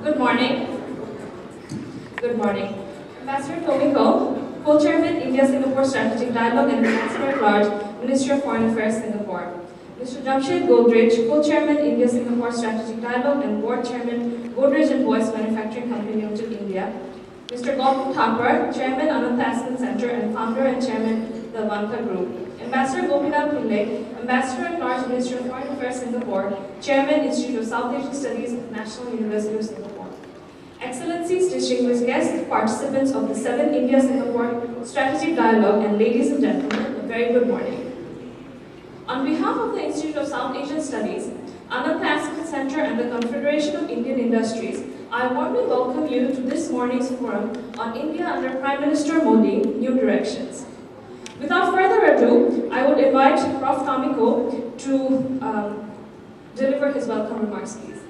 Good morning. Good morning. Ambassador Tomiko, Co-Chairman, India-Singapore Strategic Dialogue and Ambassador-at-Large, Ministry of Foreign Affairs, Singapore. Mr. Jamshed Godrej, Co-Chairman, India-Singapore Strategic Dialogue and Board Chairman, Godrej and Voice Manufacturing Company Limited, India. Mr. Gautam Thapar, Chairman, Ananta Aspen Center and Founder and Chairman, the Vanka Group. Ambassador Gopinath Pillai, Ambassador-at-Large, Ministry of Foreign Affairs, Singapore, Chairman, Institute of South Asian Studies, National University of Singapore. Excellencies, distinguished guests, participants of the 7th India-Singapore Strategic Dialogue, and ladies and gentlemen, a very good morning. On behalf of the Institute of South Asian Studies, Ananta Aspen Center and the Confederation of Indian Industries, I warmly welcome you to this morning's forum on India under Prime Minister Modi, New Directions. Without further ado, I would invite Prof. Tomiko to deliver his welcome remarks, please.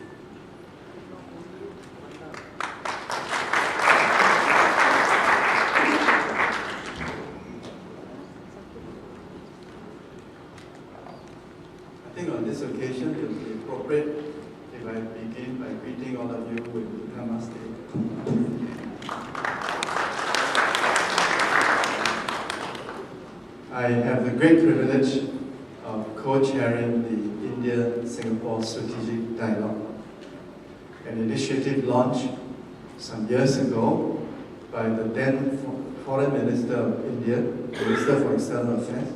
I think on this occasion it would be appropriate if I begin by greeting all of you with Namaste. I have the great privilege of co-chairing the India-Singapore Strategic Dialogue, an initiative launched some years ago by the then Foreign Minister of India, Minister for External Affairs,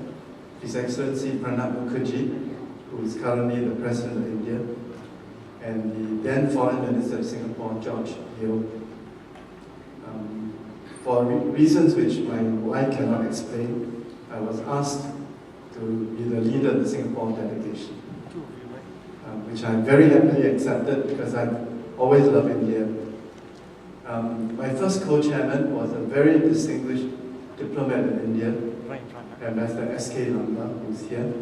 His Excellency Pranab Mukherjee, who is currently the President of India, and the then Foreign Minister of Singapore, George Yeo. For reasons which my wife cannot explain, I was asked to be the leader of the Singapore delegation, which I very happily accepted because I've always loved India. My first co-chairman was a very distinguished diplomat in India, Ambassador S.K. Lamba, who's here.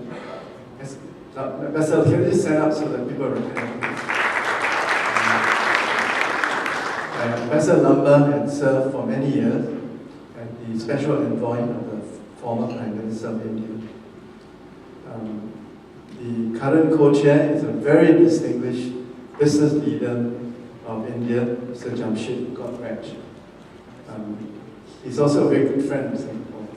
Ambassador, can you just stand up so that people recognize me? Ambassador Lamba had served for many years as the special envoy of the former Prime Minister of India. The current co-chair is a very distinguished business leader of India, Mr. Jamshed Godrej. He's also a very good friend of Singapore.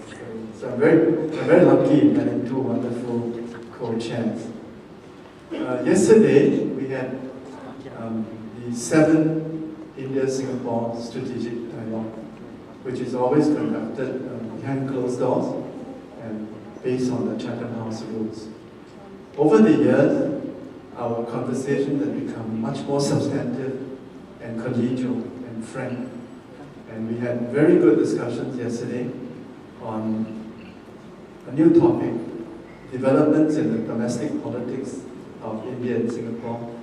So I'm very lucky in having two wonderful co-chairs. Yesterday, we had the 7th India-Singapore Strategic Dialogue, which is always conducted behind closed doors and based on the Chatham House rules. Over the years, our conversations have become much more substantive and collegial and frank. And we had very good discussions yesterday on a new topic, developments in the domestic politics of India and Singapore,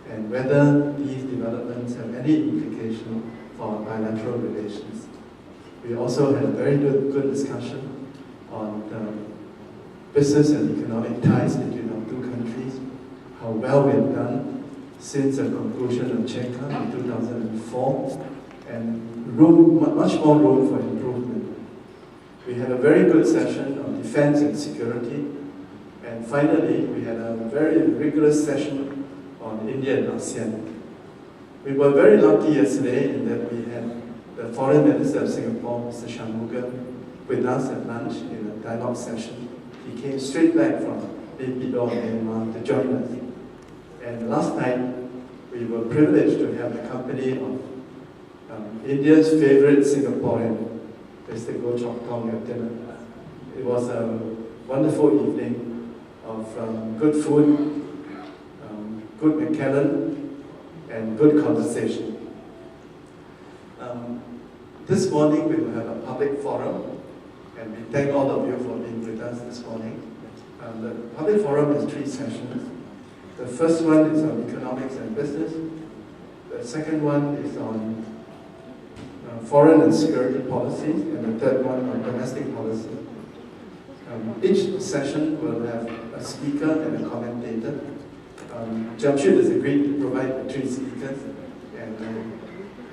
and whether these developments have any implication for bilateral relations. We also had a very good discussion on the business and economic ties between our two countries, how well we've done since the conclusion of CHECA in 2004, and much more room for improvement. We had a very good session on defense and security, and finally, we had a very rigorous session on India and ASEAN. We were very lucky yesterday in that we had the Foreign Minister of Singapore, Mr. Shanmugam, with us at lunch in a dialogue session. He came straight back from Naypyidaw, Myanmar, to join us. And last night, we were privileged to have the company of India's favorite Singaporean, Mr. Goh Chok Tong, at dinner. It was a wonderful evening of good food, good Macallan, and good conversation. This morning we will have a public forum, and we thank all of you for being with us this morning. The public forum is 3 sessions. The first one is on economics and business. The second one is on foreign and security policies, and the third one on domestic policy. Each session will have a speaker and a commentator. Jamshed has agreed to provide the 3 speakers, and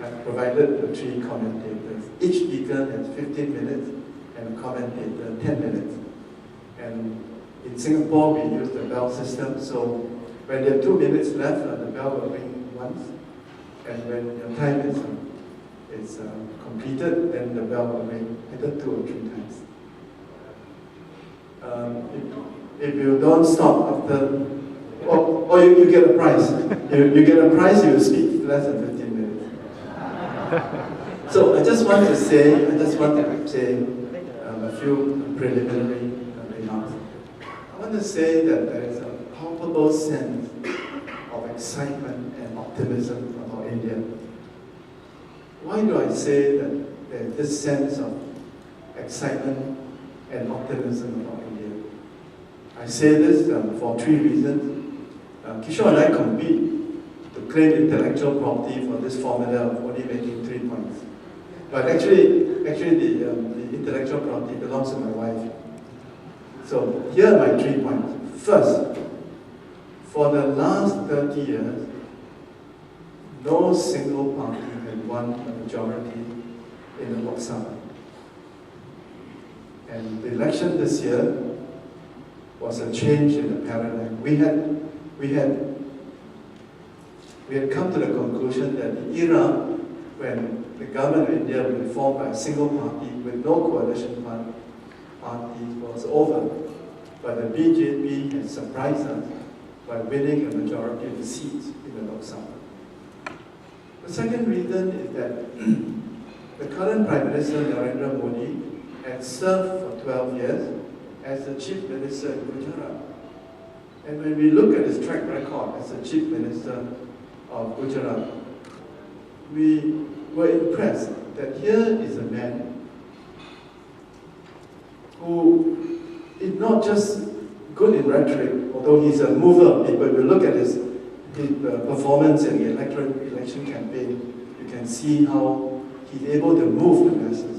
have provided the 3 commentators. Each speaker has 15 minutes, and a commentator 10 minutes. And in Singapore, we use the bell system, so when there are 2 minutes left, the bell will ring once, And when your time is completed, then the bell will ring either 2 or 3 times. If you don't stop after, or you get a prize. You get a prize, you will speak less than 15 minutes. So I just want to say a few preliminary remarks. I want to say that there is a palpable sense of excitement and optimism about India. Why do I say that there's this sense of excitement and optimism about India? I say this for 3 reasons. Kishore and I compete to claim intellectual property for this formula of only making 3 points. But actually the intellectual property belongs to my wife. So here are my 3 points. First, for the last 30 years, no single party had won a majority in the Lok Sabha. And the election this year was a change in the paradigm. We had come to the conclusion that the era when the government of India would be formed by a single party with no coalition party was over. But the BJP had surprised us by winning a majority of the seats in the Lok Sabha. The second reason is that the current Prime Minister Narendra Modi had served for 12 years as the Chief Minister in Gujarat. And when we look at his track record as the Chief Minister of Gujarat, we were impressed that here is a man who is not just good in rhetoric, although he's a mover of people. If you look at his performance in the election campaign, you can see how he's able to move the masses.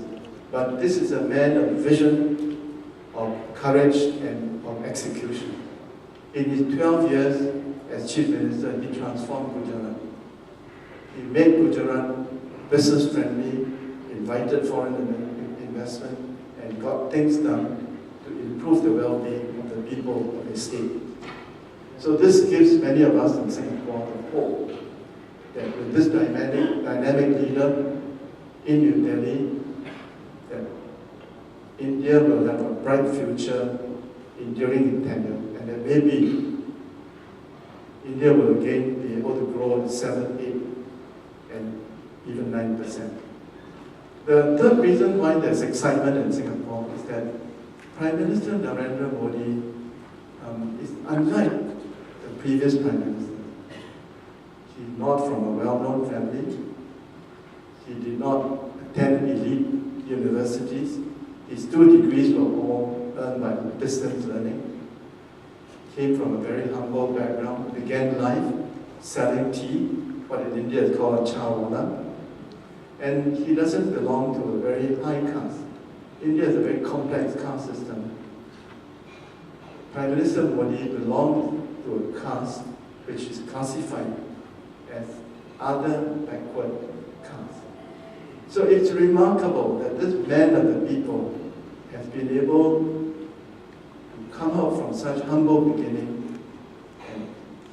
But this is a man of vision, of courage, and of execution. In his 12 years as Chief Minister, he transformed Gujarat. He made Gujarat business-friendly, invited foreign investment, and got things done to improve the well-being of the people of his state. So this gives many of us in Singapore the hope that with this dynamic leader in New Delhi, that India will have a bright future enduring in tenure, and that maybe India will again be able to grow at 7, 8, and even 9%. The third reason why there's excitement in Singapore is that Prime Minister Narendra Modi is unlike the previous Prime Minister. He's not from a well-known family. He did not attend elite universities. His 2 degrees were all earned by distance learning. Came from a very humble background, began life selling tea, what in India is called a chawala. And he doesn't belong to a very high caste. India is a very complex caste system. Prime Minister Modi belonged to a caste which is classified as other backward caste. So it's remarkable that this man of the people has been able to come out from such humble beginning and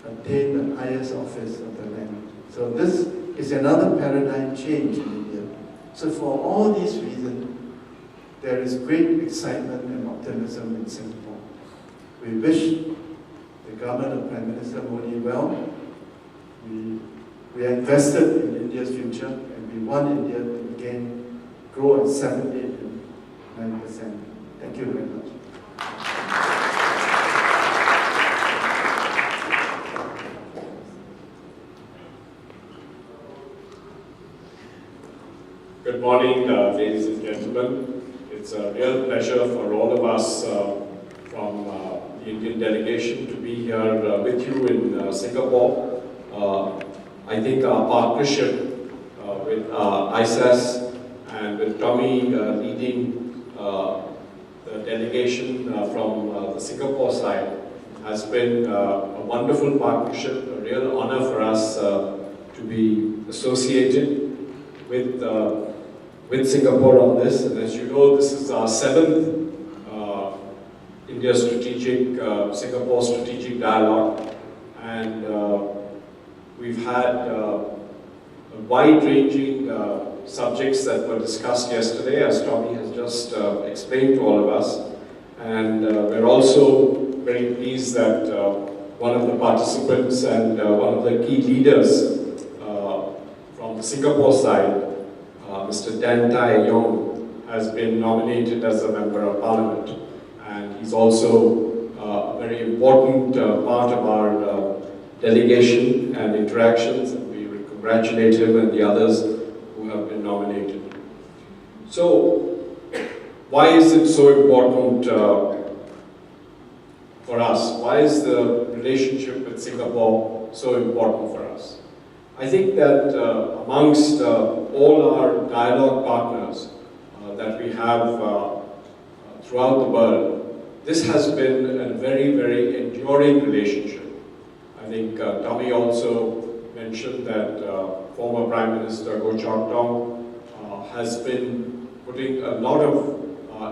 attain the highest office of the land. So this is another paradigm change in India. So for all these reasons, there is great excitement and optimism in Singapore. We wish the government of Prime Minister Modi well. We are invested in India's future, and we want India to again grow at 7, 8, and 9%. Thank you very much. Good morning, ladies and gentlemen. It's a real pleasure for all of us from the Indian delegation to be here with you in Singapore. I think our partnership with ISAS and with Tommy leading the delegation from the Singapore side has been a wonderful partnership, a real honor for us to be associated with Singapore on this. And as you know, this is our 7th India Strategic, Singapore Strategic Dialogue. And we've had wide-ranging subjects that were discussed yesterday, as Tommy has just explained to all of us. And we're also very pleased that one of the participants and one of the key leaders from the Singapore side, Mr. Dan Tai Yong, has been nominated as a Member of Parliament. And he's also a very important part of our delegation and interactions. And we will congratulate him and the others who have been nominated. So, why is it so important for us? Why is the relationship with Singapore so important for us? I think that amongst all our dialogue partners that we have throughout the world, this has been a very, very enduring relationship. I think Tommy also mentioned that former Prime Minister Goh Chok Tong has been putting a lot of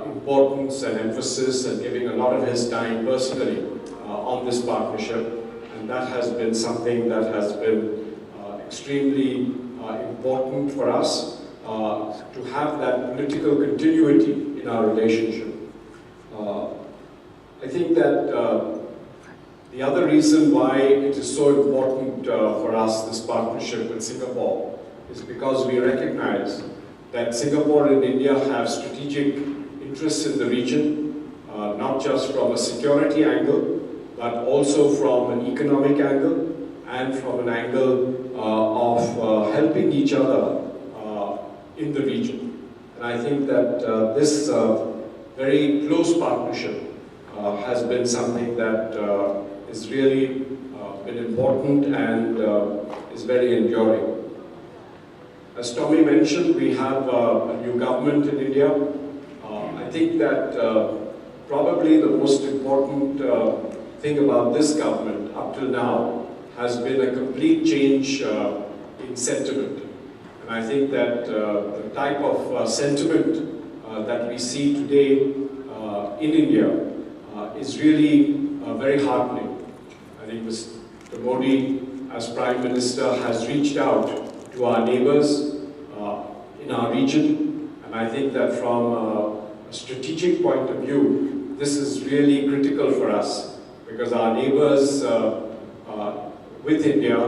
importance and emphasis and giving a lot of his time personally on this partnership, and that has been something that has been extremely important for us to have that political continuity in our relationship. I think that the other reason why it is so important for us, this partnership with Singapore, is because we recognize that Singapore and India have strategic interests in the region, not just from a security angle, but also from an economic angle and from an angle of helping each other in the region. And I think that this very close partnership has been something that is really been important and is very enduring. As Tommy mentioned, we have a new government in India. I think that probably the most important thing about this government up till now has been a complete change in sentiment. And I think that the type of sentiment that we see today in India is really very heartening. I think Mr. Modi, as Prime Minister, has reached out to our neighbors in our region, and I think that from a strategic point of view, this is really critical for us, because our neighbors with India,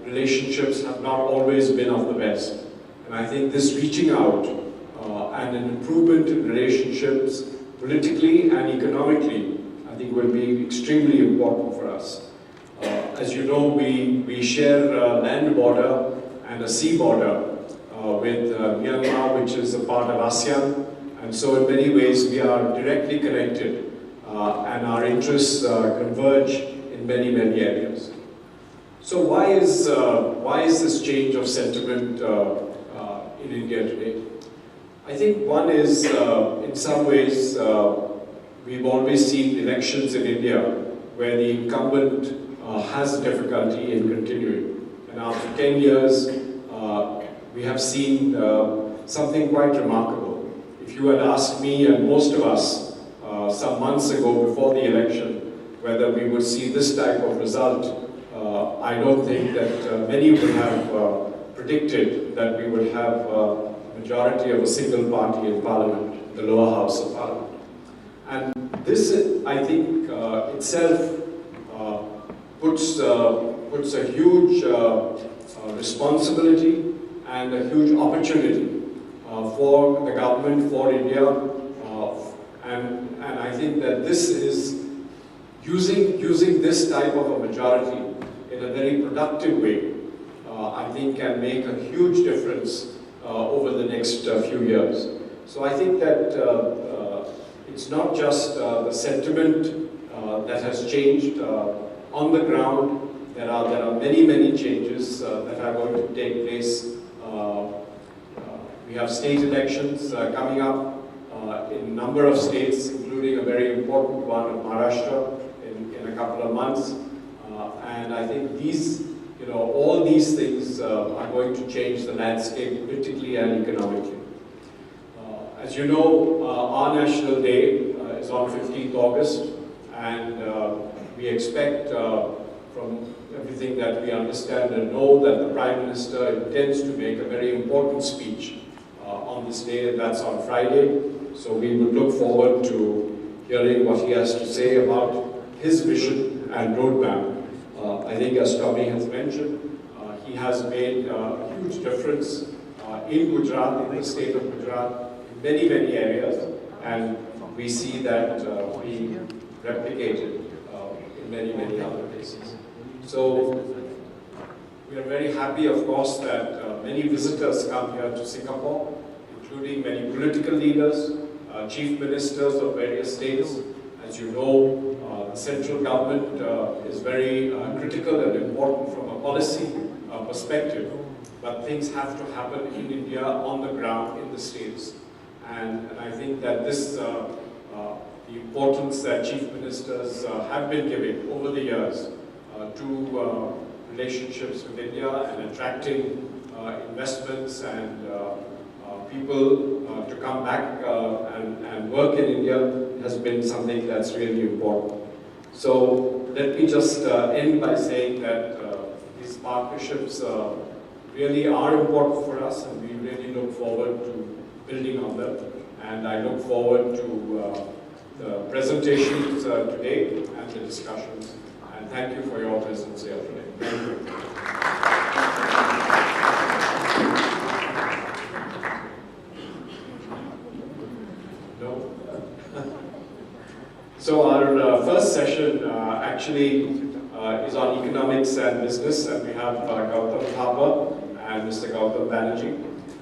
relationships have not always been of the best. And I think this reaching out and an improvement in relationships politically and economically, I think will be extremely important for us. As you know, we share a land border and a sea border with Myanmar, which is a part of ASEAN. And so in many ways we are directly connected and our interests converge in many, many areas. So why is this change of sentiment in India today? I think one is, in some ways, we've always seen elections in India where the incumbent has difficulty in continuing. And after 10 years, we have seen something quite remarkable. If you had asked me and most of us some months ago before the election whether we would see this type of result, I don't think that many would have predicted that we would have a majority of a single party in Parliament, the lower house of Parliament. And this, I think, itself puts a huge responsibility and a huge opportunity for the government, for India, and I think that this is using this type of a majority in a very productive way, I think can make a huge difference over the next few years. So I think that it's not just the sentiment that has changed on the ground. There are many, many changes that are going to take place. We have state elections coming up in a number of states, including a very important one of Maharashtra in a couple of months. And I think these, all these things are going to change the landscape politically and economically. As you know, our National Day is on 15th August, and we expect from from everything that we understand and know, that the Prime Minister intends to make a very important speech on this day, and that's on Friday. So we would look forward to hearing what he has to say about his vision and roadmap. I think, as Tommy has mentioned, he has made a huge difference in Gujarat, in the state of Gujarat, in many, many areas, and we see that being replicated in many, many other places. So we are very happy, of course, that many visitors come here to Singapore, including many political leaders, chief ministers of various states. As you know, the central government is very critical and important from a policy perspective, but things have to happen in India on the ground in the states. And I think that this, the importance that chief ministers have been giving over the years to relationships with India and attracting investments and people to come back and work in India has been something that's really important. So let me just end by saying that these partnerships really are important for us, and we really look forward to building on them. And I look forward to the presentations today and the discussions. And thank you for your presence here today. Thank you. No? So our first session actually is on economics and business, and we have Gautam Thapa and Mr. Gautam Banerjee.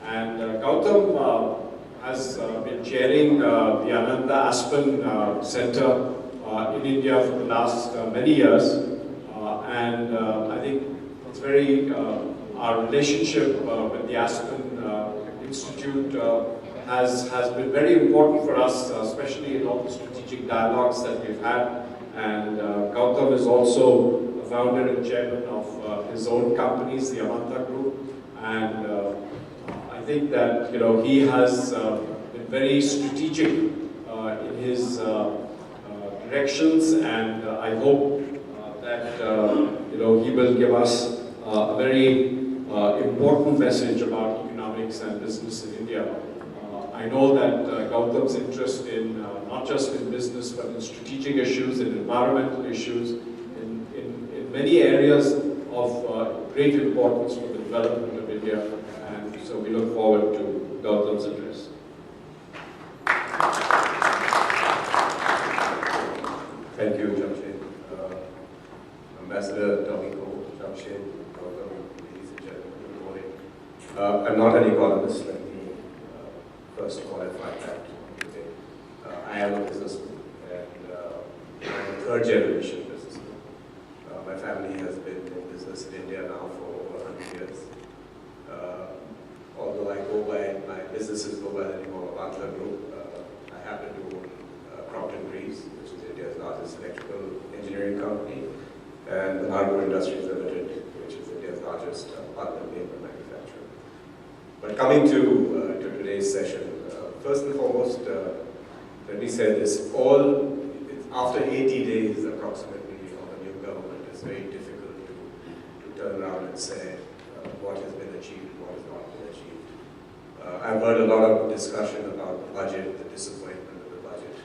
And Gautam has been chairing the Ananta Aspen Center in India for the last many years, and I think it's very, our relationship with the Aspen Institute has been very important for us, especially in all the strategic dialogues that we've had. And Gautam is also the founder and chairman of his own companies, the Amanta Group, and I think that he has been very strategic in his directions, and I hope that he will give us a very important message about economics and business in India. I know that Gautam's interest in not just in business but in strategic issues, in environmental issues, in many areas of great importance for the development of India, and so we look forward to Gautam's address. Thank you, Jamshed. Ambassador Tommy Koh, Jamshed, Gautam, ladies and gentlemen, good morning. I'm not an economist, let me first qualify that. I am a businessman, and I'm a third generation businessman. My family has been in business in India now for over 100 years. Although I go by, my businesses go by the name of Amanta Group, I happen to own Crompton Greaves, which is India's largest electrical engineering company, and the Nagpur Industries Limited, which is India's largest pulp and paper manufacturer. But coming to today's session, first and foremost, let me say this, after 80 days approximately of a new government, it's very difficult to turn around and say what has been achieved and what has not been achieved. I've heard a lot of discussion about the budget, the disappointment of the budget,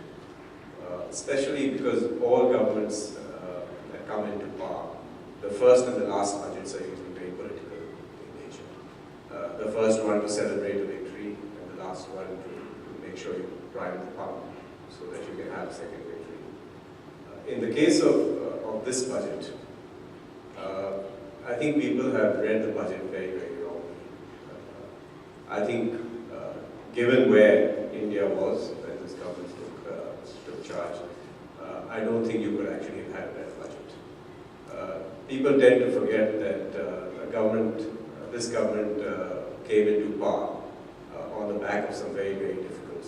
especially because all governments that come into power, the first and the last budgets are usually very political in nature. The first one to celebrate a victory, and the last one to make sure you prime the pump so that you can have a second victory. In the case of this budget, I think people have read the budget very, very wrongly. I think given where India was when this government took charge, I don't think you could actually have had a better budget. People tend to forget that this government came into power on the back of some very, very difficult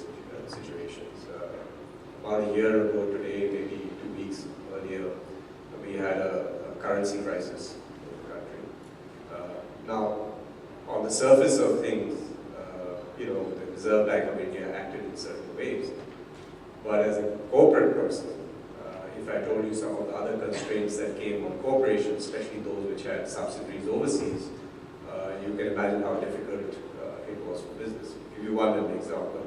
situations. About a year ago today, maybe 2 weeks earlier, we had a currency crisis in the country. Now, on the surface of things, the Reserve Bank of India acted in certain ways, but as a corporate person, if if I told you some of the other constraints that came on corporations, especially those which had subsidiaries overseas, you can imagine how difficult it was for business. I'll give you one example.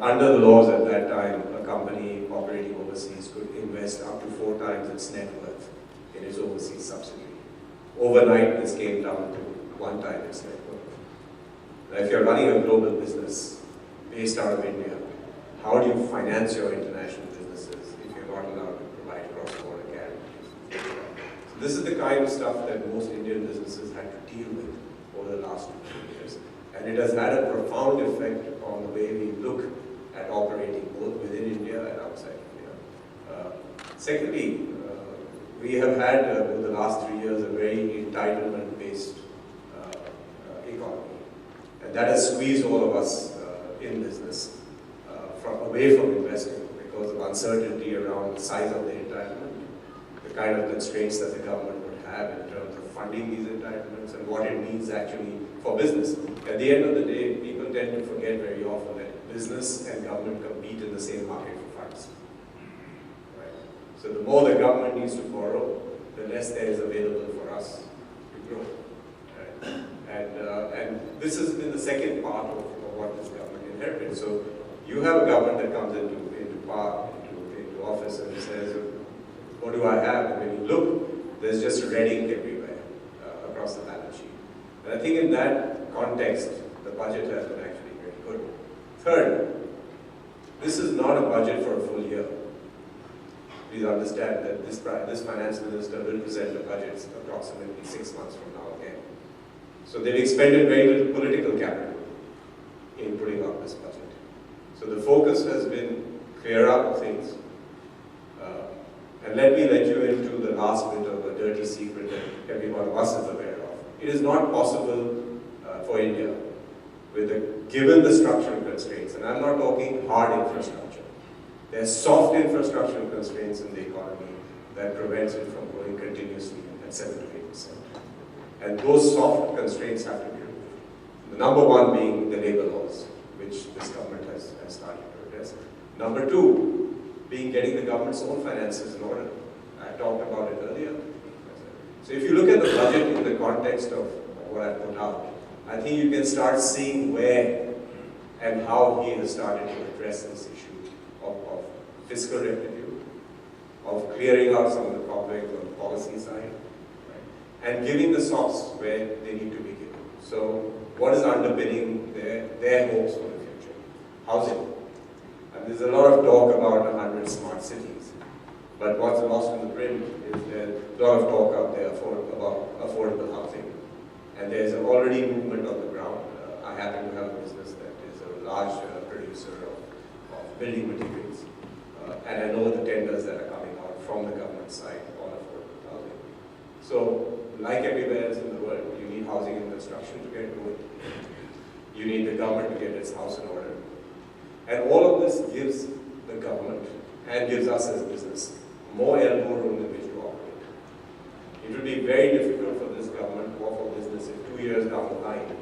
Under the laws at that time, a company operating overseas could invest up to 4 times its net worth in its overseas subsidiary. Overnight, this came down to 1 time its net worth. Now, if you're running a global business based out of India, how do you finance your international businesses if you're not allowed to provide cross-border guarantees? So this is the kind of stuff that most Indian businesses had to deal with over the last 2 years. And it has had a profound effect on the way we look at operating both within India and outside India. Secondly, we have had over the last 3 years a very entitlement-based economy. And that has squeezed all of us in business away from investing because of uncertainty around the size of the entitlement, the kind of constraints that the government would have in terms of funding these entitlements and what it means actually for business. At the end of the day, people tend to forget very often that business and government compete in the same market for funds. Right? So the more the government needs to borrow, the less there is available for us to grow. Right? And this has been the second part of what this government inherited. So you have a government that comes into power, into office and says, what do I have? And when you look, there's just red ink everywhere across the balance sheet. And I think in that context, the budget has been actually very good. Third, this is not a budget for a full year. Please understand that this finance minister will present the budgets approximately 6 months from now again. So they've expended very little political capital in putting out this budget. So the focus has been clear up things. And let me let you into the last bit of a dirty secret that every one of us is aware of. It is not possible for India, given the structural constraints, and I'm not talking hard infrastructure. There are soft infrastructural constraints in the economy that prevents it from growing continuously at 7 to 8%. And those soft constraints have to be removed. The number one being the labor laws, which this government has started to address. Number two, being getting the government's own finances in order. I talked about it earlier. So if you look at the budget in the context of what I put out, I think you can start seeing where and how he has started to address this issue of fiscal rectitude, of clearing out some of the problems on the policy side, right? And giving the softs where they need to be given. So what is underpinning their hopes for the future? Housing. And there's a lot of talk about 100 smart cities. But what's lost in the print is there's a lot of talk out there about affordable housing. And there's already movement on the ground. I happen to have a business that is a large producer of building materials. And I know the tenders that are coming out from the government side on affordable housing. So, like everywhere else in the world, you need housing and construction to get going. You need the government to get its house in order. And all of this gives the government and gives us as business more elbow room in which to operate. It will be very difficult for this government or for business if 2 years down the line,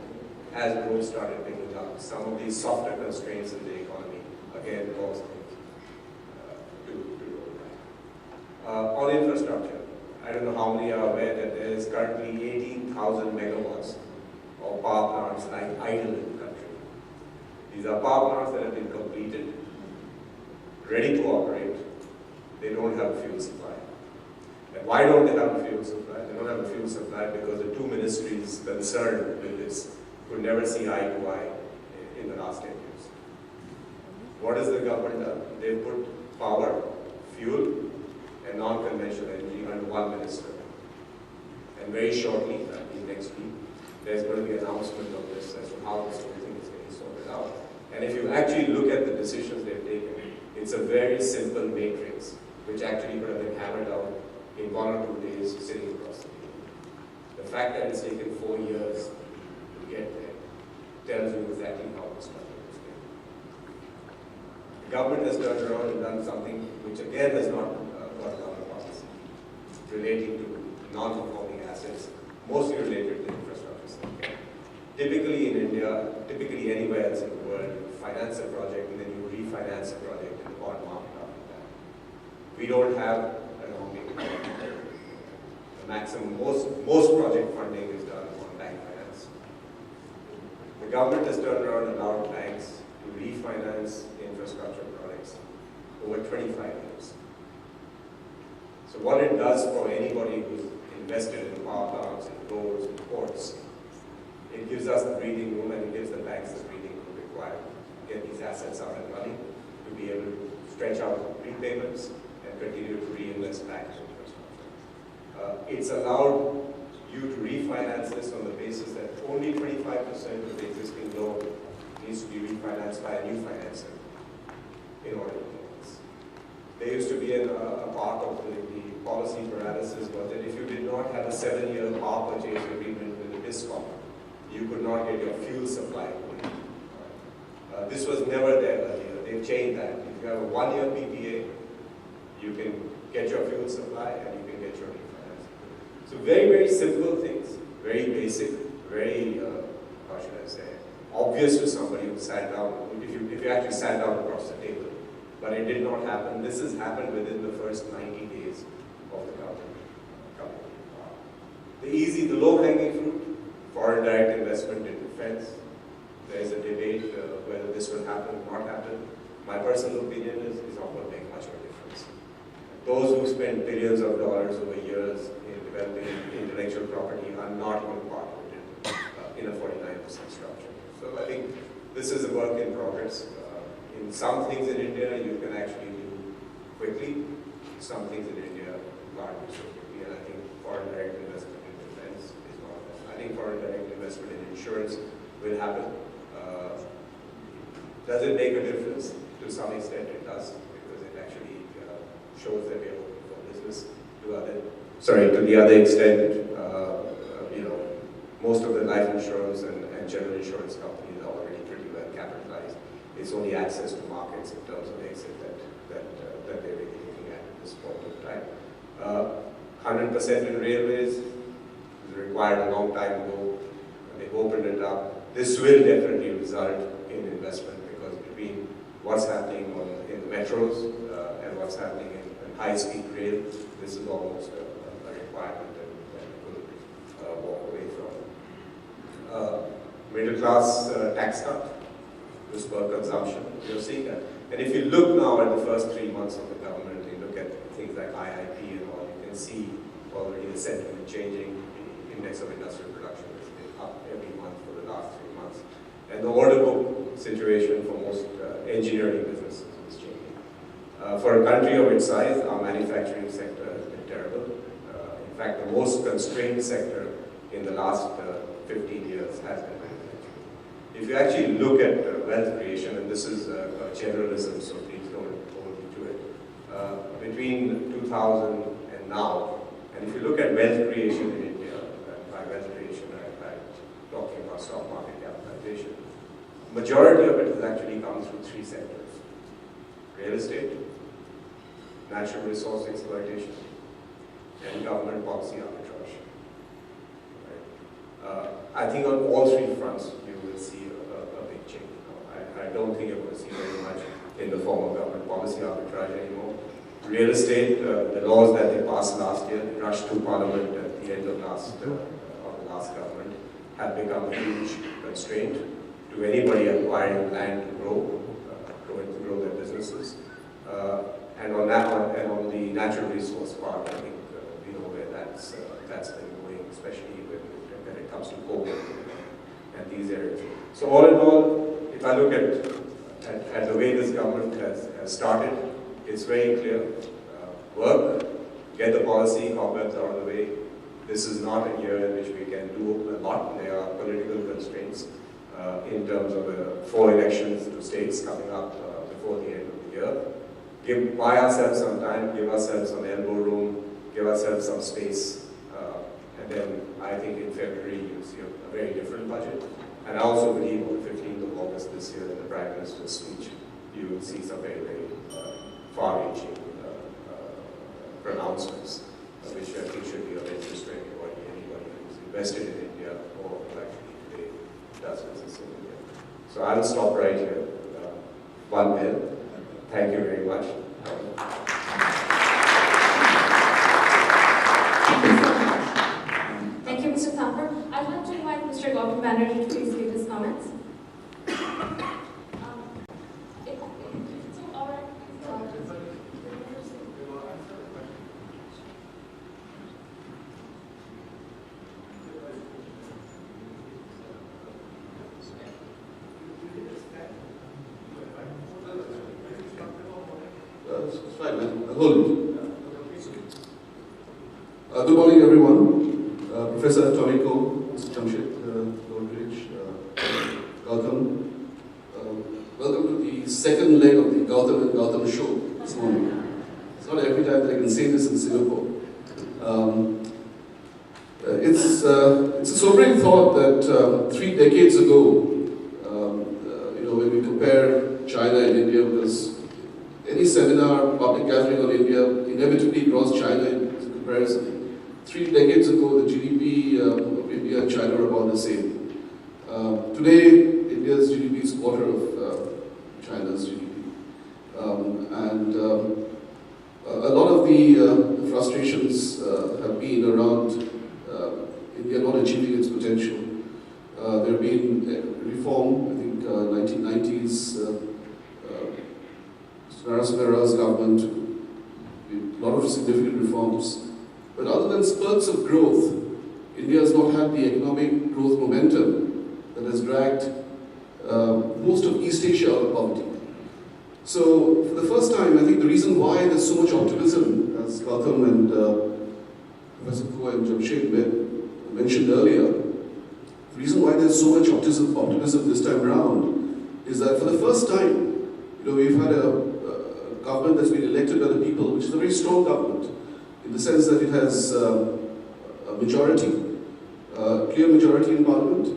as growth started picking up, some of these softer constraints in the economy again cause things to roll back. On infrastructure, I don't know how many are aware that there is currently 18,000 megawatts of power plants lying idle in the country. These are power plants that have been completed, ready to operate. They don't have a fuel supply. And why don't they have a fuel supply? They don't have a fuel supply because the two ministries concerned with this could never see eye to eye in the last 10 years. What has the government done? They've put power, fuel, and non-conventional energy under one minister. And very shortly, I mean next week, there's going to be an announcement of this as to how this whole thing is getting sorted out. And if you actually look at the decisions they've taken, it's a very simple matrix, which actually could have been hammered out in 1 or 2 days sitting across the table. The fact that it's taken 4 years to get there tells you exactly how this structure is going. The government has turned around and done something which again has not got a government policy relating to non-performing assets, mostly related to infrastructure sector. Typically in India, typically anywhere else in the world, you finance a project and then you refinance a project in the bond market after that. We don't have an omni. The maximum, most project funding is done on bank finance. The government has turned around and allowed banks to refinance infrastructure projects over 25 years. So what it does for anybody who's invested in power plants, in roads, in ports, it gives us the breathing room and it gives the banks the breathing room required to get these assets up and running, to be able to stretch out prepayments and continue to reinvest back in infrastructure. It's allowed you to refinance this on the basis that only 25% of the existing loan needs to be refinanced by a new financer in order to do this. There used to be a part of the policy paralysis was that if you did not have a 7-year power purchase agreement with the DISCOM, you could not get your fuel supply. This was never there earlier. They've changed that. If you have a 1-year PPA, you can get your fuel supply and you can get your refinance. So very, very simple things, very basic, very, how should I say, obvious to somebody who sat down, if you actually sat down across the table. But it did not happen. This has happened within the first 90 days of the government coming. The low-hanging fruit, foreign direct investment in defense. There is a debate whether this will happen or not happen. My personal opinion is it's not going to make much of a difference. Those who spend billions of dollars over years in developing intellectual property are not going to part with it in a 49% structure. So I think this is a work in progress. In some things in India, you can actually do quickly. Some things in India, you can't do so quickly. And I think foreign direct investment in defense is one of them. I think foreign direct investment in insurance will happen. Does it make a difference? To some extent it does, because it actually shows that we are open for business. To the other extent, most of the life insurance and general insurance companies are already pretty well capitalized. It's only access to markets in terms of exit that they're really looking at this point of time. 100% in railways is required a long time ago. They've opened it up. This will definitely result in investment, because between what's happening in the metros and what's happening in high-speed rail, this is almost a requirement that we could walk away from. Middle class tax cut to spur consumption, you're seeing that. And if you look now at the first 3 months of the government, you look at things like IIP and all, you can see already the sentiment changing. The index of industrial production has been up every month for the last 3 months. And the order book situation for most engineering businesses is changing. For a country of its size, our manufacturing sector has been terrible. In fact, the most constrained sector in the last 15 years has been manufacturing. If you actually look at wealth creation, and this is a generalism, so please don't hold me to it, between 2000 and now, and if you look at wealth creation in India, by wealth creation I'm talking about stock market capitalization, majority of it has actually come through 3 sectors: real estate, natural resource exploitation, and government policy arbitrage. Right? I think on all 3 fronts you will see a big change. I don't think you're going to see very much in the form of government policy arbitrage anymore. Real estate, the laws that they passed last year, they rushed to Parliament at the end of the last government, have become a huge constraint to anybody acquiring land to grow their businesses. And on that one, and on the natural resource part, I think we know where that's been going, especially when it comes to coal and these areas. So all in all, if I look at the way this government has started, it's very clear. Work, get the policy cobwebs out of the way. This is not a year in which we can do a lot. There are political constraints in terms of 4 elections to states coming up before the end of the year. Buy ourselves some time, give ourselves some elbow room, give ourselves some space, and then I think in February you'll see a very different budget. And I also believe on the 15th of August this year in the Prime Minister's speech, you will see some very, very far-reaching pronouncements, which I think should be of interest to anybody who's invested in India or who actually today does business in India. So I'll stop right here. 1 minute. Thank you very much. Banerjee to please give his comments. It's fine, man. I'll hold it. Good morning, everyone. Professor Tommy Koh, Mr. Jamshed Godrej, Gautam. Welcome to the second leg of the Gautam and Gautam show this morning. It's not every time that I can say this in Singapore. It's a sobering thought that 3 decades ago, when we compare China and India, because any seminar, public gathering on India inevitably draws China into comparison. 3 decades ago, the GDP of India and China are about the same. Today, India's GDP is a quarter of China's GDP. A lot of the frustrations have been around India not achieving its potential. There have been reform, I think 1990s, Narasimha Rao's government, a lot of significant reforms. But other than spurts of growth, India has not had the economic growth momentum that has dragged most of East Asia out of poverty. So, for the first time, I think the reason why there's so much optimism, as Gautam and Professor Koh and Jamshed mentioned earlier, the reason why there's so much optimism this time around is that for the first time, we've had a government that's been elected by the people, which is a very strong government, in the sense that it has a majority, clear majority in parliament,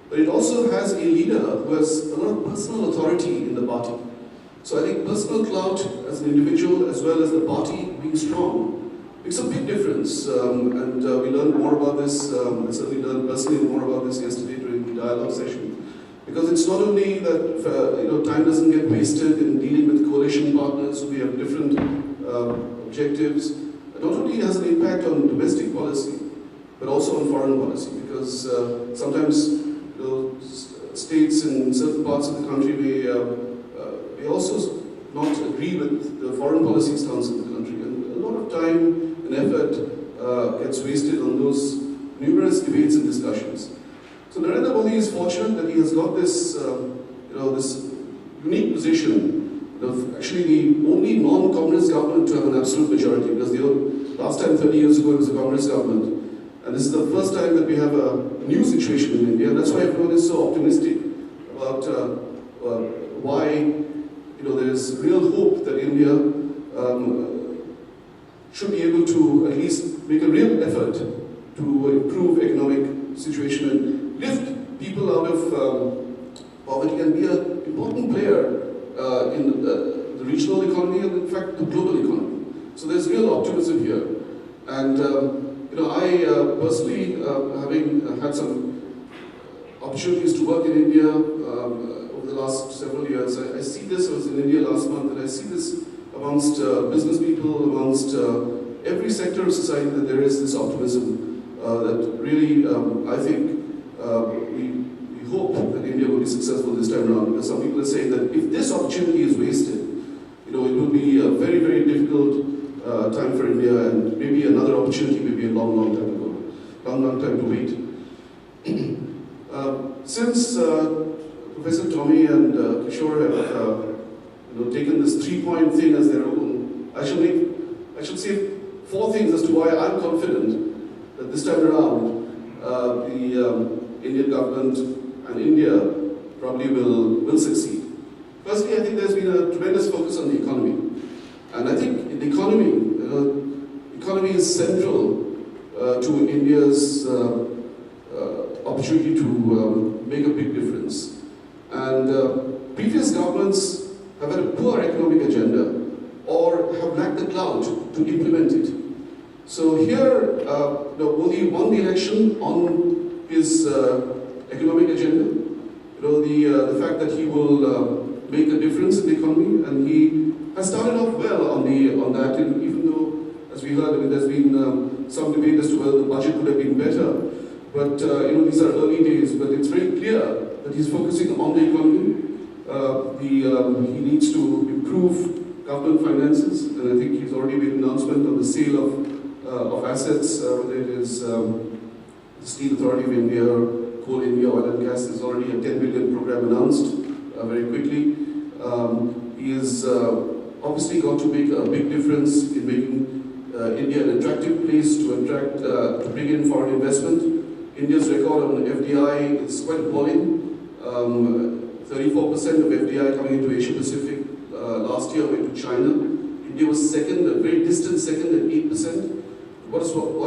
but it also has a leader who has a lot of personal authority in the party. So I think personal clout as an individual, as well as the party being strong, makes a big difference. And we learned more about this, I certainly learned personally more about this yesterday during the dialogue session. Because it's not only that time doesn't get wasted in dealing with coalition partners who have different objectives. It not only has an impact on domestic policy, but also on foreign policy. Because sometimes states in certain parts of the country may also not agree with the foreign policy stance of the country. And a lot of time and effort gets wasted on those numerous debates and discussions. So Narendra Modi is fortunate that he has got this, this unique position of actually the only non-communist government to have an absolute majority. Because the last time, 30 years ago, it was a communist government, and this is the first time that we have a new situation in India. And that's why everyone is so optimistic about why there is real hope that India should be able to at least make a real effort to improve economic situation and lift people out of poverty and be an important player in the regional economy and in fact the global economy. So there's real optimism here. And I personally, having had some opportunities to work in India over the last several years, I see this. I was in India last month, and I see this amongst business people, amongst every sector of society, that there is this optimism that really, I think, we hope that India will be successful this time around. Because some people are saying that if this opportunity is wasted, it will be a very, very difficult time for India, and maybe another opportunity may be a long, long time ago, long time to wait. Since Professor Tommy and Kishore have taken this 3-point thing as their own, I should say 4 things as to why I'm confident that this time around the Indian government and India probably will succeed. Firstly, I think there's been a tremendous focus on the economy. And I think in the economy is central to India's opportunity to make a big difference. And previous governments have had a poor economic agenda or have lacked the clout to implement it. So here, Modi won the election on his economic agenda. The fact that he will make a difference in the economy, and he has started off well on that. Even though, as we heard, there's been some debate as to whether the budget could have been better. But these are early days, but it's very clear that he's focusing on the economy. He needs to improve government finances, and I think he's already made an announcement on the sale of assets, whether it is the Steel Authority of India, Coal India, Oil and Gas. There's already a 10 billion program announced very quickly. He is obviously got to make a big difference in making India an attractive place to bring in foreign investment. India's record on FDI is quite appalling. 34% of FDI coming into Asia Pacific last year went to China. India was second, a very distant second at 8%. What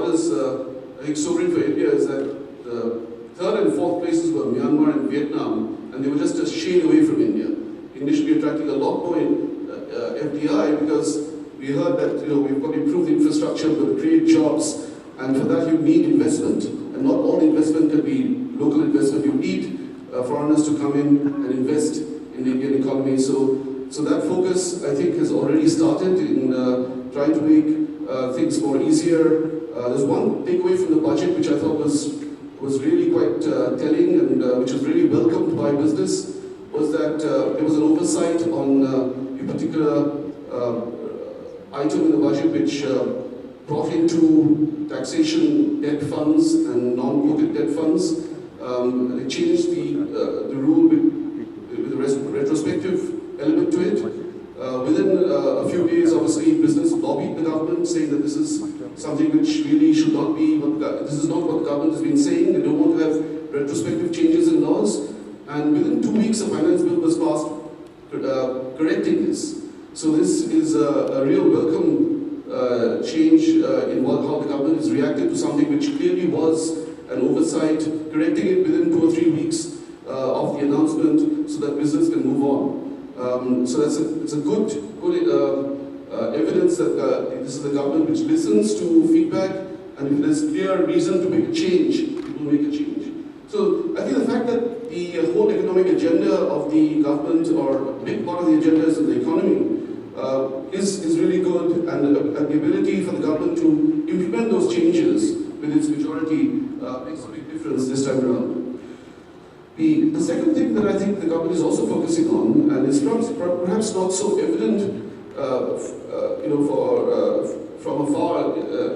is I think sobering for India is that the third and fourth places were Myanmar and Vietnam, and they were just a shade away from India. India should be attracting a lot more in FDI because we heard that we've got to improve the infrastructure, we've got to create jobs, and for that you need investment. And not all investment can be local investment. You need foreigners to come in and invest in the Indian economy. So that focus, I think, has already started in trying to make things more easier. There's one takeaway from the budget which I thought was really quite telling and which was really welcomed by business, was that there was an oversight on a particular item in the budget which brought into taxation debt funds and non-quoted debt funds. They changed the rule with a retrospective element to it. Within a few days, obviously, business lobbied the government, saying that this is something which really should not be, this is not what the government has been saying. They don't want to have retrospective changes in laws. And within 2 weeks, a finance bill was passed correcting this. So this is a real welcome change in how the government has reacted to something which clearly was an oversight, correcting it within 2 or 3 weeks of the announcement so that business can move on. So it's a good evidence that this is the government which listens to feedback, and if there's clear reason to make a change, it will make a change. So I think the fact that the whole economic agenda of the government, or a big part of the agenda is in the economy, is really good, and the ability for the government to implement those changes with its majority makes a big difference this time around. The second thing that I think the government is also focusing on, and is perhaps not so evident, from afar,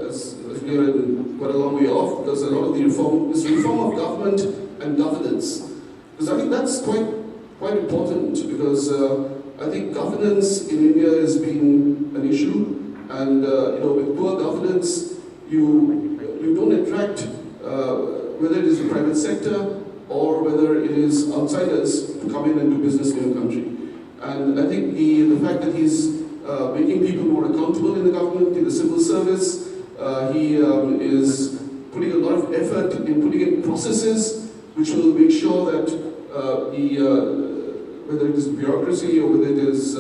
as we are quite a long way off, because a lot of the reform is reform of government and governance. Because I think that's quite important, because I think governance in India has been an issue, and with poor governance, you don't attract, whether it is the private sector or whether it is outsiders to come in and do business in your country. And I think the fact that he's making people more accountable in the government, in the civil service, he is putting a lot of effort in putting in processes which will make sure that whether it is bureaucracy or whether it is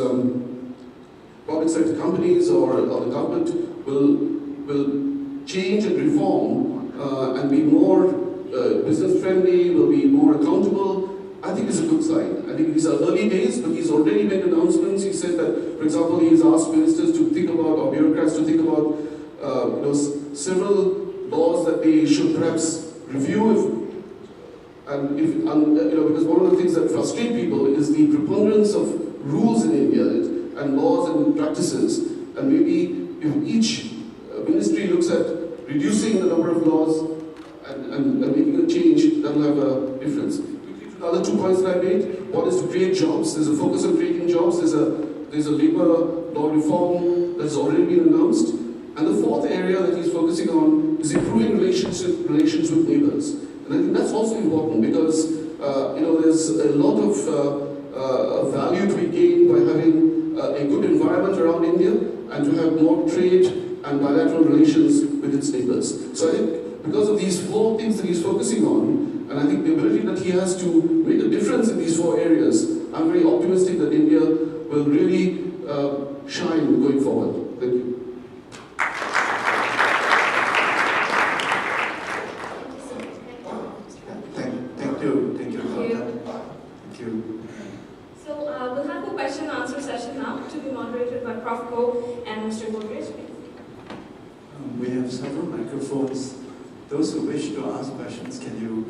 public sector companies or the government will change and reform and be more business friendly, will be more accountable. I think it's a good sign. I think these are early days, but he's already made announcements. He said that, for example, he's asked ministers to think about, or bureaucrats to think about, several laws that they should perhaps review. Because one of the things that frustrate people is the preponderance of rules in India and laws and practices. And maybe if each ministry looks at reducing the number of laws and making a change, that will have a difference. The other 2 points that I made, one is to create jobs. There's a focus on creating jobs. There's a labor law reform that's already been announced. And the fourth area that he's focusing on is improving relations with neighbors. And I think that's also important because there's a lot of value to be gained by having a good environment around India and to have more trade and bilateral relations with its neighbors. So I think because of these 4 things that he's focusing on, and I think the ability that he has to make a difference in these 4 areas, I'm very optimistic that India will really shine going forward. Thank you. Thank you for that. Thank you. So we'll have a question and answer session now to be moderated by Prof. Go and Mr. Godrej. We have several microphones Those who wish to ask questions, can you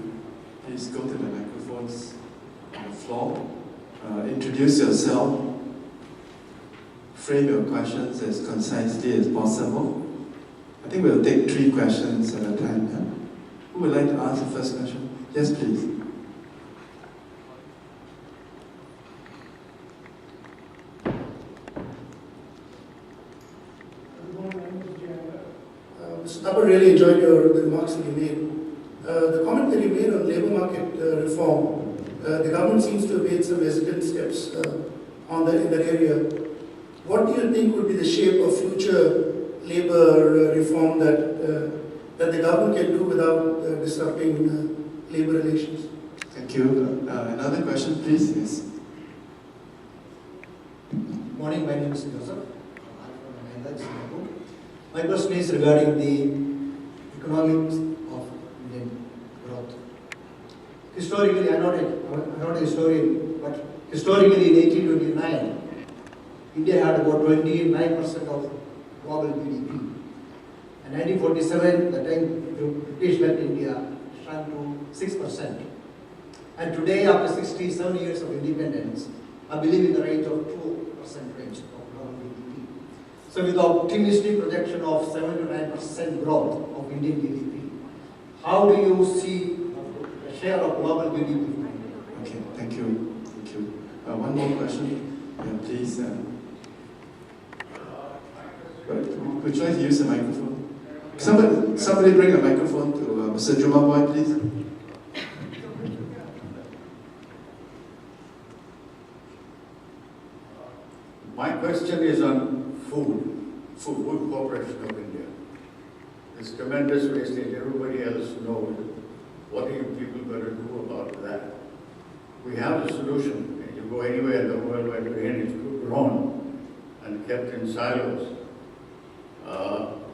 please go to the microphones on the floor, introduce yourself, frame your questions as concisely as possible. I think we'll take 3 questions at a time now. Who would like to ask the first question? Yes, please. Mr. Thapar, really enjoyed the remarks that you made. The comment that you made on labour market reform, the government seems to have made some hesitant steps in that area. What do you think would be the shape of future labour reform that the government can do without disrupting labour relations? Thank you. Another question, please. Yes. Morning, my name is Joseph. I'm from Manila, Singapore. My question is regarding the economics of Indian growth. Historically, I'm not a historian, but historically in 1829, India had about 29% of global GDP. In 1947, the time the British left India, shrunk to 6%. And today, after 67 years of independence, I believe in the range of 2% range of global GDP. So with the optimistic projection of 7 to 9% growth of Indian GDP, how do you see the share of global GDP? Okay, thank you. Thank you. One more question, please. Would you like to use the microphone? Somebody bring a microphone to Mr. Jumaboy, please. My question is on Food Corporation of India. This tremendous wastage, everybody else knows. What are you people going to do about that? We have the solution. You go anywhere in the world where grain is grown and kept in silos.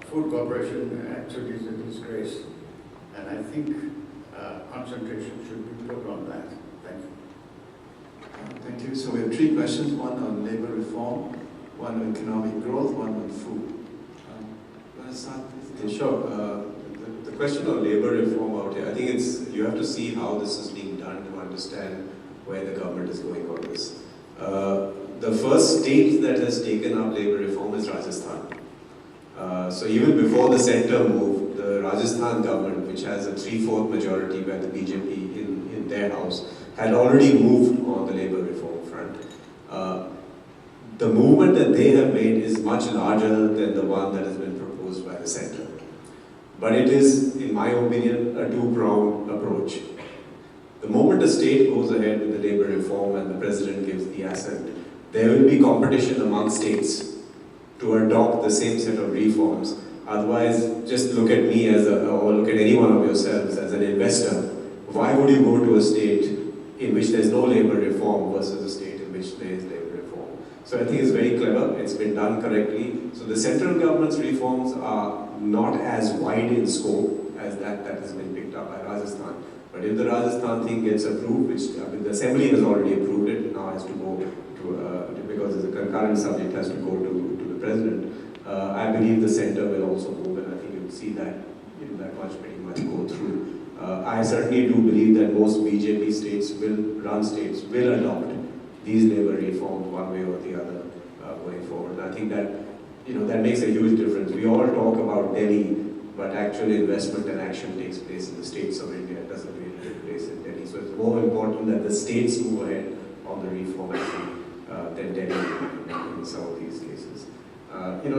Food Corporation actually is a disgrace. And I think concentration should be put on that. Thank you. Thank you. So we have 3 questions, one on labour reform, one on economic growth, one on food. You want to start, please? Yeah, sure. The question on labour reform out here, I think you have to see how this is being done to understand where the government is going on this. The first state that has taken up labour reform is Rajasthan. So even before the centre moved, the Rajasthan government, which has a 3/4 majority by the BJP in their house, had already moved on the labour reform front. The movement that they have made is much larger than the one that has been proposed by the centre. But it is, in my opinion, a 2-pronged approach. The moment a state goes ahead with the labour reform and the president gives the assent, there will be competition among states to adopt the same set of reforms. Otherwise, just look at me or look at any one of yourselves as an investor. Why would you go to a state in which there's no labour reform versus a state in which there is labour reform? So I think it's very clever, it's been done correctly. So the central government's reforms are not as wide in scope as that has been picked up by Rajasthan. But if the Rajasthan thing gets approved, which the Assembly has already approved it, now has to go to, because it's a concurrent subject, has to go to the President. I believe the centre will also move, and I think you'll see that that much pretty much go through. I certainly do believe that most BJP states will adopt these labour reforms one way or the other going forward. And I think that that makes a huge difference. We all talk about Delhi, but actual investment and action takes place in the states of India. It doesn't really take place in Delhi. So it's more important that the states move ahead on the reform than Delhi in some of these cases.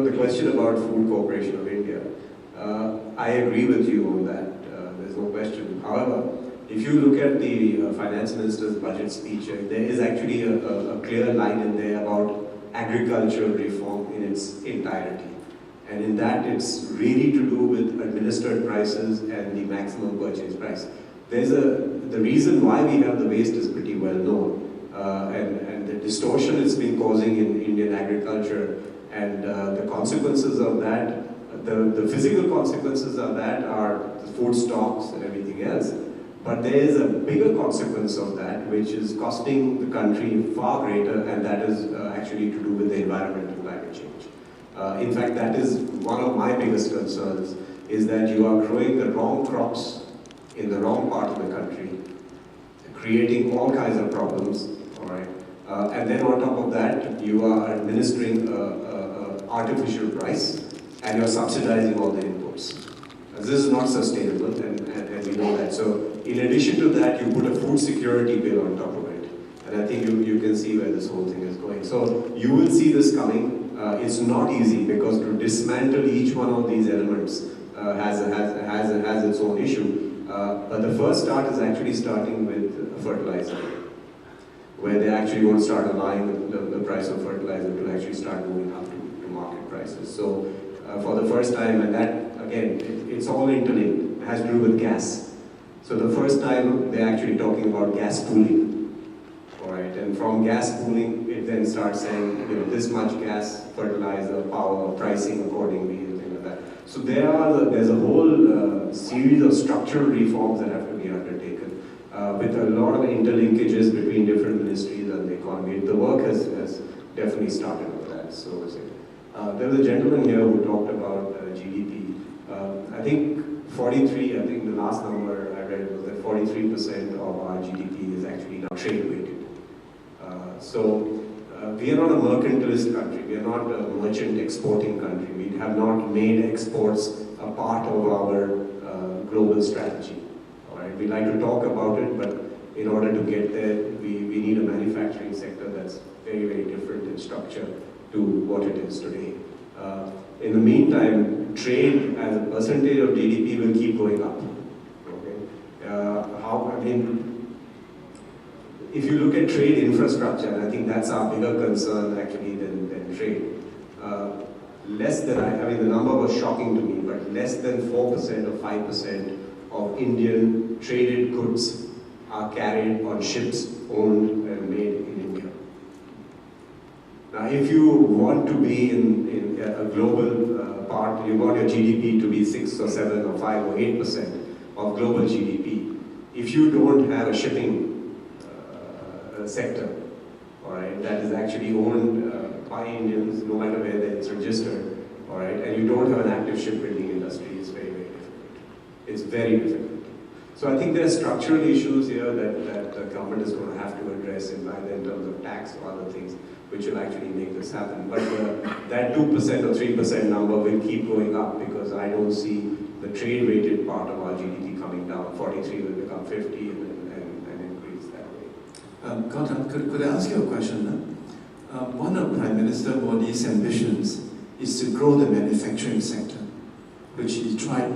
The question about Food Corporation of India, I agree with you on that. There's no question. However, if you look at the Finance Minister's budget speech, there is actually a clear line in there about agricultural reform in its entirety. And in that, it's really to do with administered prices and the maximum purchase price. The reason why we have the waste is pretty well known. And the distortion it's been causing in Indian agriculture, and the consequences of that, the physical consequences of that are the food stocks and everything else. But there is a bigger consequence of that, which is costing the country far greater, and that is actually to do with the environment and climate change. In fact, that is one of my biggest concerns, is that you are growing the wrong crops in the wrong part of the country, creating all kinds of problems, all right? And then on top of that, you are administering artificial price, and you're subsidizing all the inputs. This is not sustainable, and we know that. So in addition to that, you put a food security bill on top of it. And I think you can see where this whole thing is going. So you will see this coming. It's not easy because to dismantle each one of these elements has its own issue. But the first start is actually starting with fertilizer, where they actually want to start allowing the price of fertilizer to actually start moving up to market prices. So for the first time, and that again, it's all interlinked, it has to do with gas. So the first time they're actually talking about gas pooling, all right? And from gas pooling, it then starts saying, this much gas, fertilizer, power, pricing accordingly, and things like that. So there's a whole series of structural reforms that have to be undertaken with a lot of interlinkages between different ministries and the economy. The work has definitely started with that. So there was a gentleman here who talked about GDP. I think I think the last number I read was that 43% of our GDP is actually now trade weighted. So we are not a mercantilist country, we are not a merchant exporting country. We have not made exports a part of our global strategy. All right? We like to talk about it, but in order to get there, we need a manufacturing sector that's very, very different in structure to what it is today. In the meantime, trade as a percentage of GDP will keep going up. Okay? If you look at trade infrastructure, and I think that's our bigger concern actually than trade, less than, the number was shocking to me, but less than 4% or 5% of Indian traded goods are carried on ships owned and made in India. Now, if you want to be in a global part, you want your GDP to be 6 or 7 or 5 or 8% of global GDP. If you don't have a shipping sector, all right, that is actually owned by Indians, no matter where it's registered, all right, and you don't have an active shipbuilding industry, it's very, very difficult. It's very difficult. So I think there are structural issues here that the government is going to have to address either in terms of tax or other things, which will actually make this happen. But that 2% or 3% number will keep going up because I don't see the trade-weighted part of our GDP coming down. 43 will become 50 and increase that way. Gautam, could I ask you a question? One of Prime Minister Modi's ambitions is to grow the manufacturing sector, which he tried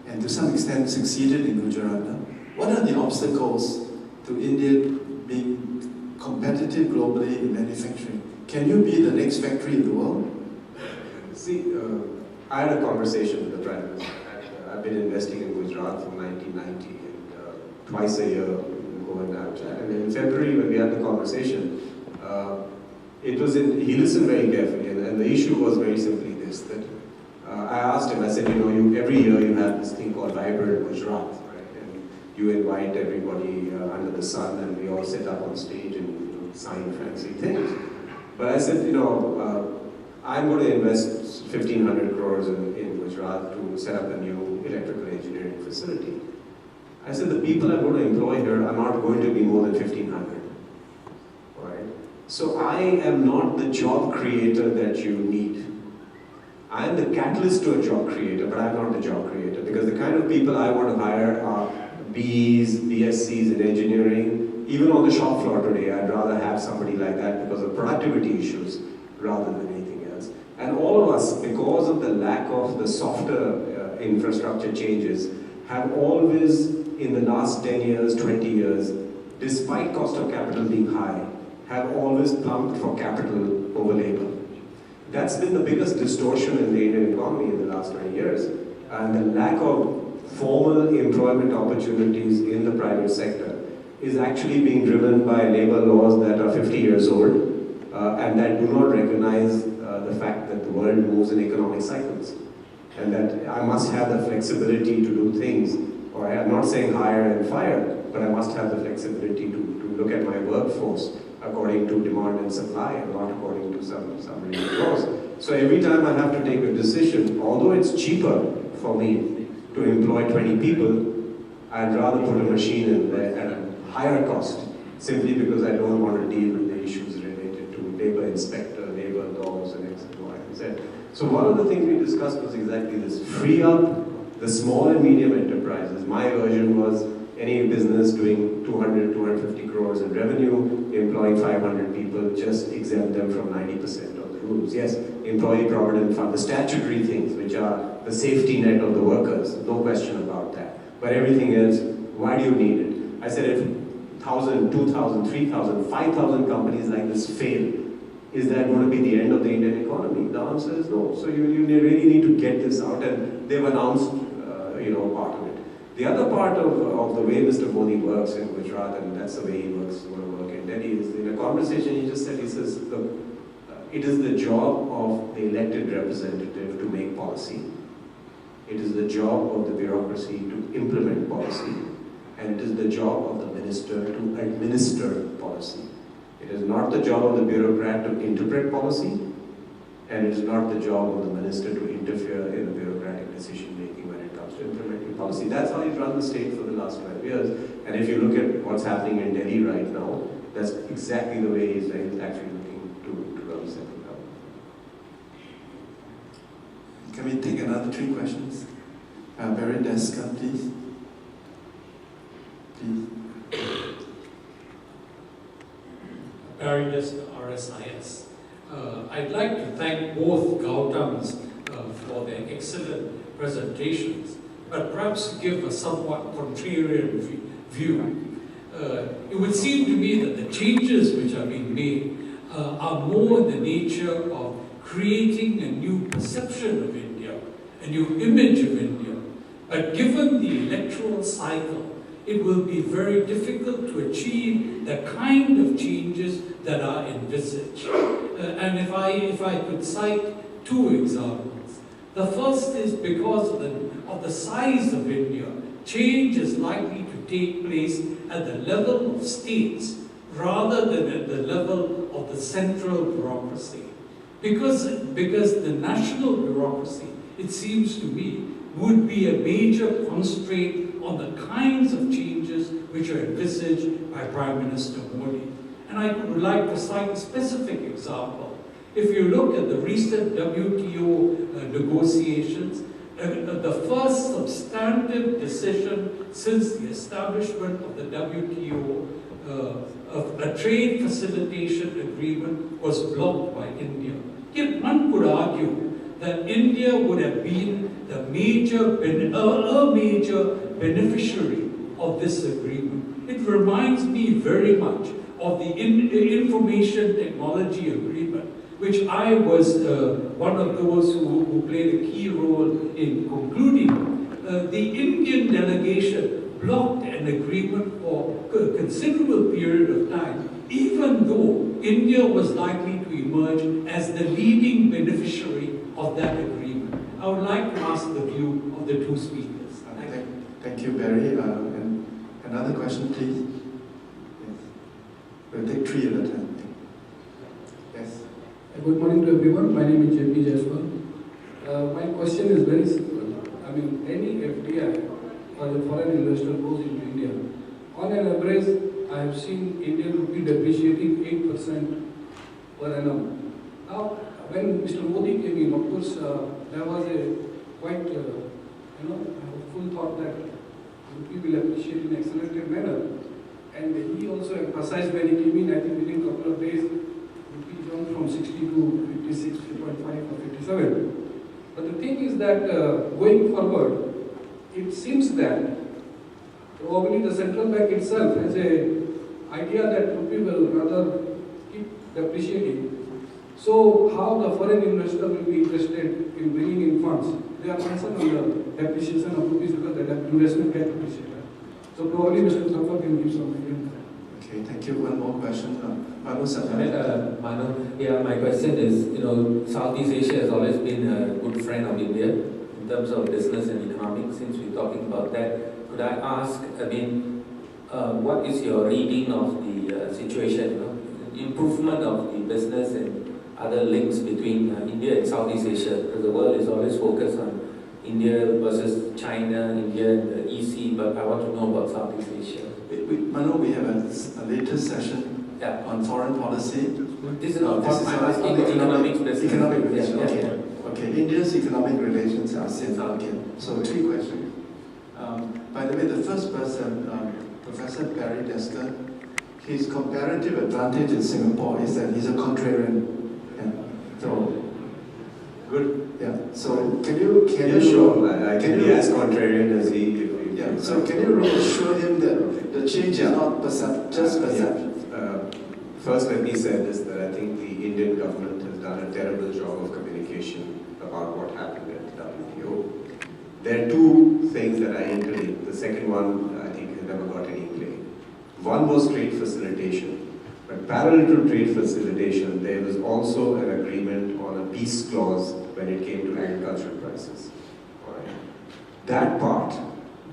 and to some extent succeeded in Gujarat. What are the obstacles to India being competitive globally in manufacturing? Can you be the next factory in the world? See, I had a conversation with the Prime Minister. I've been investing in Gujarat from 1990 and twice a year go and have chat. And in February when we had the conversation, he listened very carefully and the issue was very simply this, that I asked him, I said, every year you have this thing called Vibrant Gujarat, right? And you invite everybody under the sun and we all sit up on stage and sign fancy things. But I said, I'm going to invest 1,500 crores in Gujarat to set up a new electrical engineering facility. I said, the people I'm going to employ here are not going to be more than 1,500. Right? So I am not the job creator that you need. I am the catalyst to a job creator, but I'm not the job creator because the kind of people I want to hire are BEs, BScs in engineering. Even on the shop floor today, I'd rather have somebody like that because of productivity issues rather than anything else. And all of us, because of the lack of the softer infrastructure changes, have always, in the last 10 years, 20 years, despite cost of capital being high, have always plumbed for capital over labor. That's been the biggest distortion in the Indian economy in the last 20 years. And the lack of formal employment opportunities in the private sector is actually being driven by labor laws that are 50 years old and that do not recognize the fact that the world moves in economic cycles. And that I must have the flexibility to do things, or I'm not saying hire and fire, but I must have the flexibility to look at my workforce according to demand and supply and not according to some laws. So every time I have to take a decision, although it's cheaper for me to employ 20 people, I'd rather put a machine in there at a higher cost, simply because I don't want to deal with the issues related to labor inspector, labor laws, and X and Y and Z. So one of the things we discussed was exactly this: free up the small and medium enterprises. My version was any business doing 200, 250 crores in revenue, employing 500 people, just exempt them from 90% of the rules. Yes, employee provident fund, the statutory things, which are the safety net of the workers, no question about that. But everything else, why do you need it? I said if 1,000, 2,000, 3,000, 5,000 companies like this fail, is that going to be the end of the Indian economy? The answer is no. So you really need to get this out, and they've announced part of it. The other part of the way Mr. Modi works in Gujarat, and that's the way he works in Delhi, is in a conversation he just said, he says, look, it is the job of the elected representative to make policy. It is the job of the bureaucracy to implement policy. And it is the job of the minister to administer policy. It is not the job of the bureaucrat to interpret policy, and it is not the job of the minister to interfere in the bureaucratic decision-making when it comes to implementing policy. That's how he's run the state for the last 12 years. And if you look at what's happening in Delhi right now, that's exactly the way he's actually looking to run the central government. Can we take another 3 questions? Barry Deska, please. Barry Deska, RSIS. I'd like to thank both Gautams for their excellent presentations, but perhaps give a somewhat contrarian view. It would seem to me that the changes which are being made are more in the nature of creating a new perception of India, a new image of India. But given the electoral cycle, it will be very difficult to achieve the kind of changes that are envisaged. And if I could cite 2 examples. The first is because of the size of India, change is likely to take place at the level of states rather than at the level of the central bureaucracy. Because the national bureaucracy, it seems to me, would be a major constraint on the kinds of changes which are envisaged by Prime Minister Modi. And I would like to cite a specific example. If you look at the recent WTO negotiations, the first substantive decision since the establishment of the WTO, of a trade facilitation agreement, was blocked by India. Yet one could argue that India would have been a major beneficiary of this agreement. It reminds me very much of the Information Technology Agreement, which I was one of those who played a key role in concluding. The Indian delegation blocked an agreement for a considerable period of time, even though India was likely to emerge as the leading beneficiary of that agreement. I would like to ask the view of the 2 speakers. Thank you, Barry. And another question, please. Yes. We'll take 3 at a time. Yes. Good morning to everyone. My name is JP Jaiswal. My question is very simple. I mean, any FDI or a foreign investor goes into India. On an average, I have seen Indian rupee depreciating 8% per annum. Now, when Mr. Modi came in, of course, there was a quite, full thought that rupee will appreciate in an accelerated manner. And he also emphasized when he came in, I think within a couple of days, rupee jumped from 60 to 56, 3.5 or 57. But the thing is that going forward, it seems that probably the central bank itself has a idea that rupee will rather keep depreciating. So how the foreign investor will be interested in bringing in funds? They are concerned on the depreciation of rupees because the investment gets depreciated. So probably Mr. Thakur can give some opinion. Okay, thank you. One more question. Manu Safar. Manu, yeah, my question is, Southeast Asia has always been a good friend of India in terms of business and economics. Since we're talking about that, could I ask, what is your reading of the situation, improvement of the business and other links between India and Southeast Asia? Because the world is always focused on India versus China, India and the EC, but I want to know about Southeast Asia. Manu, we have a later session on foreign policy. This is not I'm asking economic specific. Economic relations, Yeah, okay. yeah. Okay, India's economic relations are set out here. So 3 questions. By the way, the first person, Professor Barry Desker, his comparative advantage in Singapore is that he's a contrarian. Yeah. So, good. Yeah. So can you sure, I can be as contrarian as he. Yeah. So can you reassure him that the change is not just perception? First, let me say this, that I think the Indian government has done a terrible job of communication about what happened at WTO. There are 2 things that I interlinked. The second one, I think, has never got any play. One was trade facilitation. But parallel to trade facilitation, there was also an agreement on a peace clause when it came to agricultural prices. All right. That part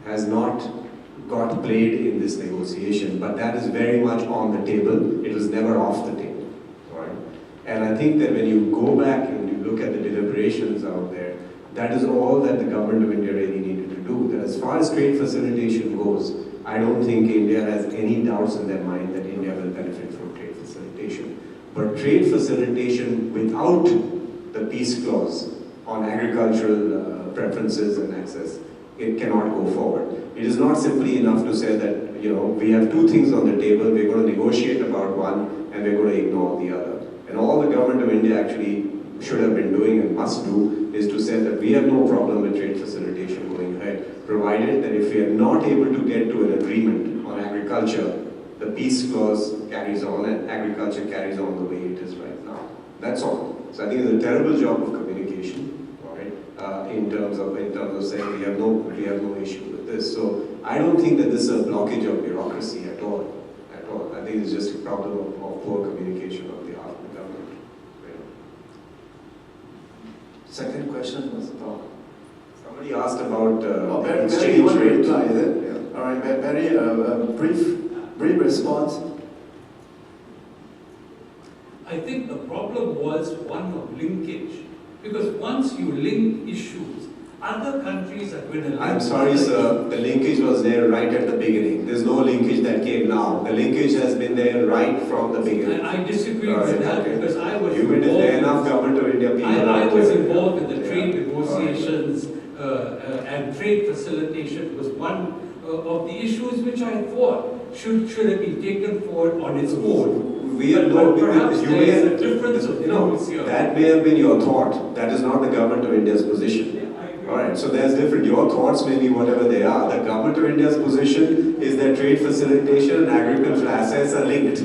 has not got played in this negotiation, but that is very much on the table. It was never off the table. All right? And I think that when you go back and you look at the deliberations out there, that is all that the government of India really needed to do. That as far as trade facilitation goes, I don't think India has any doubts in their mind that India will benefit from trade facilitation. But trade facilitation without the peace clause on agricultural preferences and access, it cannot go forward. It is not simply enough to say that, we have 2 things on the table, we're going to negotiate about one and we're going to ignore the other. And all the government of India actually should have been doing and must do is to say that we have no problem with trade facilitation going ahead, provided that if we are not able to get to an agreement on agriculture, the peace clause carries on and agriculture carries on the way it is right now. That's all. So I think it's a terrible job of communication, all right, in terms of saying we have no issue with this. So I don't think that this is a blockage of bureaucracy at all. I think it's just a problem of poor communication on behalf of the government. Second question was about. Somebody asked about Barry, exchange you want to rate. reply, is it? Yeah. All right, Barry, brief response. I think the problem was one of linkage. Because once you link issues, other countries are going to link. I'm sorry, sir. The linkage was there right at the beginning. There's no linkage that came now. The linkage has been there right from the beginning. And I disagree with that because I was involved. There enough government of India people. I was involved in the trade negotiations and trade facilitation was one of the issues which I thought should have been taken forward on its own. But perhaps there is a difference of views here. That may have been your thought. That is not the government of India's position. Alright, so there's different. Your thoughts may be whatever they are. The government of India's position is that trade facilitation and agricultural assets are linked.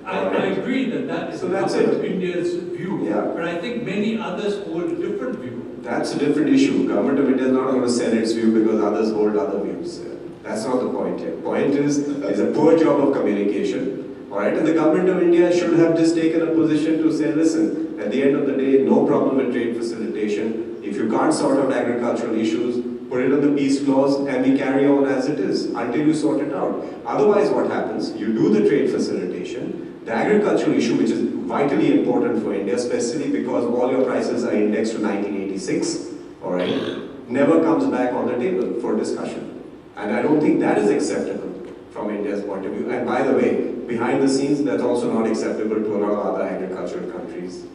I agree that is so the government of India's view. Yeah. But I think many others hold a different view. That's a different issue. Government of India is not going to sell its view because others hold other views. That's not the point here. Point is, it's a poor job of communication. Alright, and the government of India should have just taken a position to say, listen, at the end of the day, no problem with trade facilitation. If you can't sort out agricultural issues, put it on the peace clause and we carry on as it is until you sort it out. Otherwise, what happens? You do the trade facilitation, the agricultural issue, which is vitally important for India, especially because all your prices are indexed to 1986, alright, never comes back on the table for discussion. And I don't think that is acceptable from India's point of view. And by the way, behind the scenes, that's also not acceptable to a lot of other agricultural countries.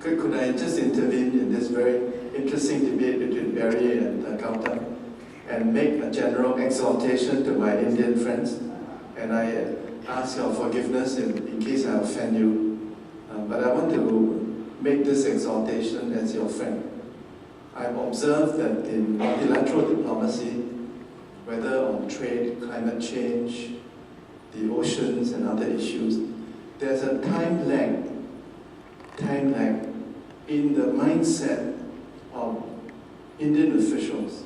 Could I just intervene in this very interesting debate between Barry and Gautam and make a general exhortation to my Indian friends? And I ask your forgiveness in case I offend you. But I want to make this exhortation as your friend. I've observed that in multilateral diplomacy, whether on trade, climate change, the oceans and other issues, there's a time lag in the mindset of Indian officials,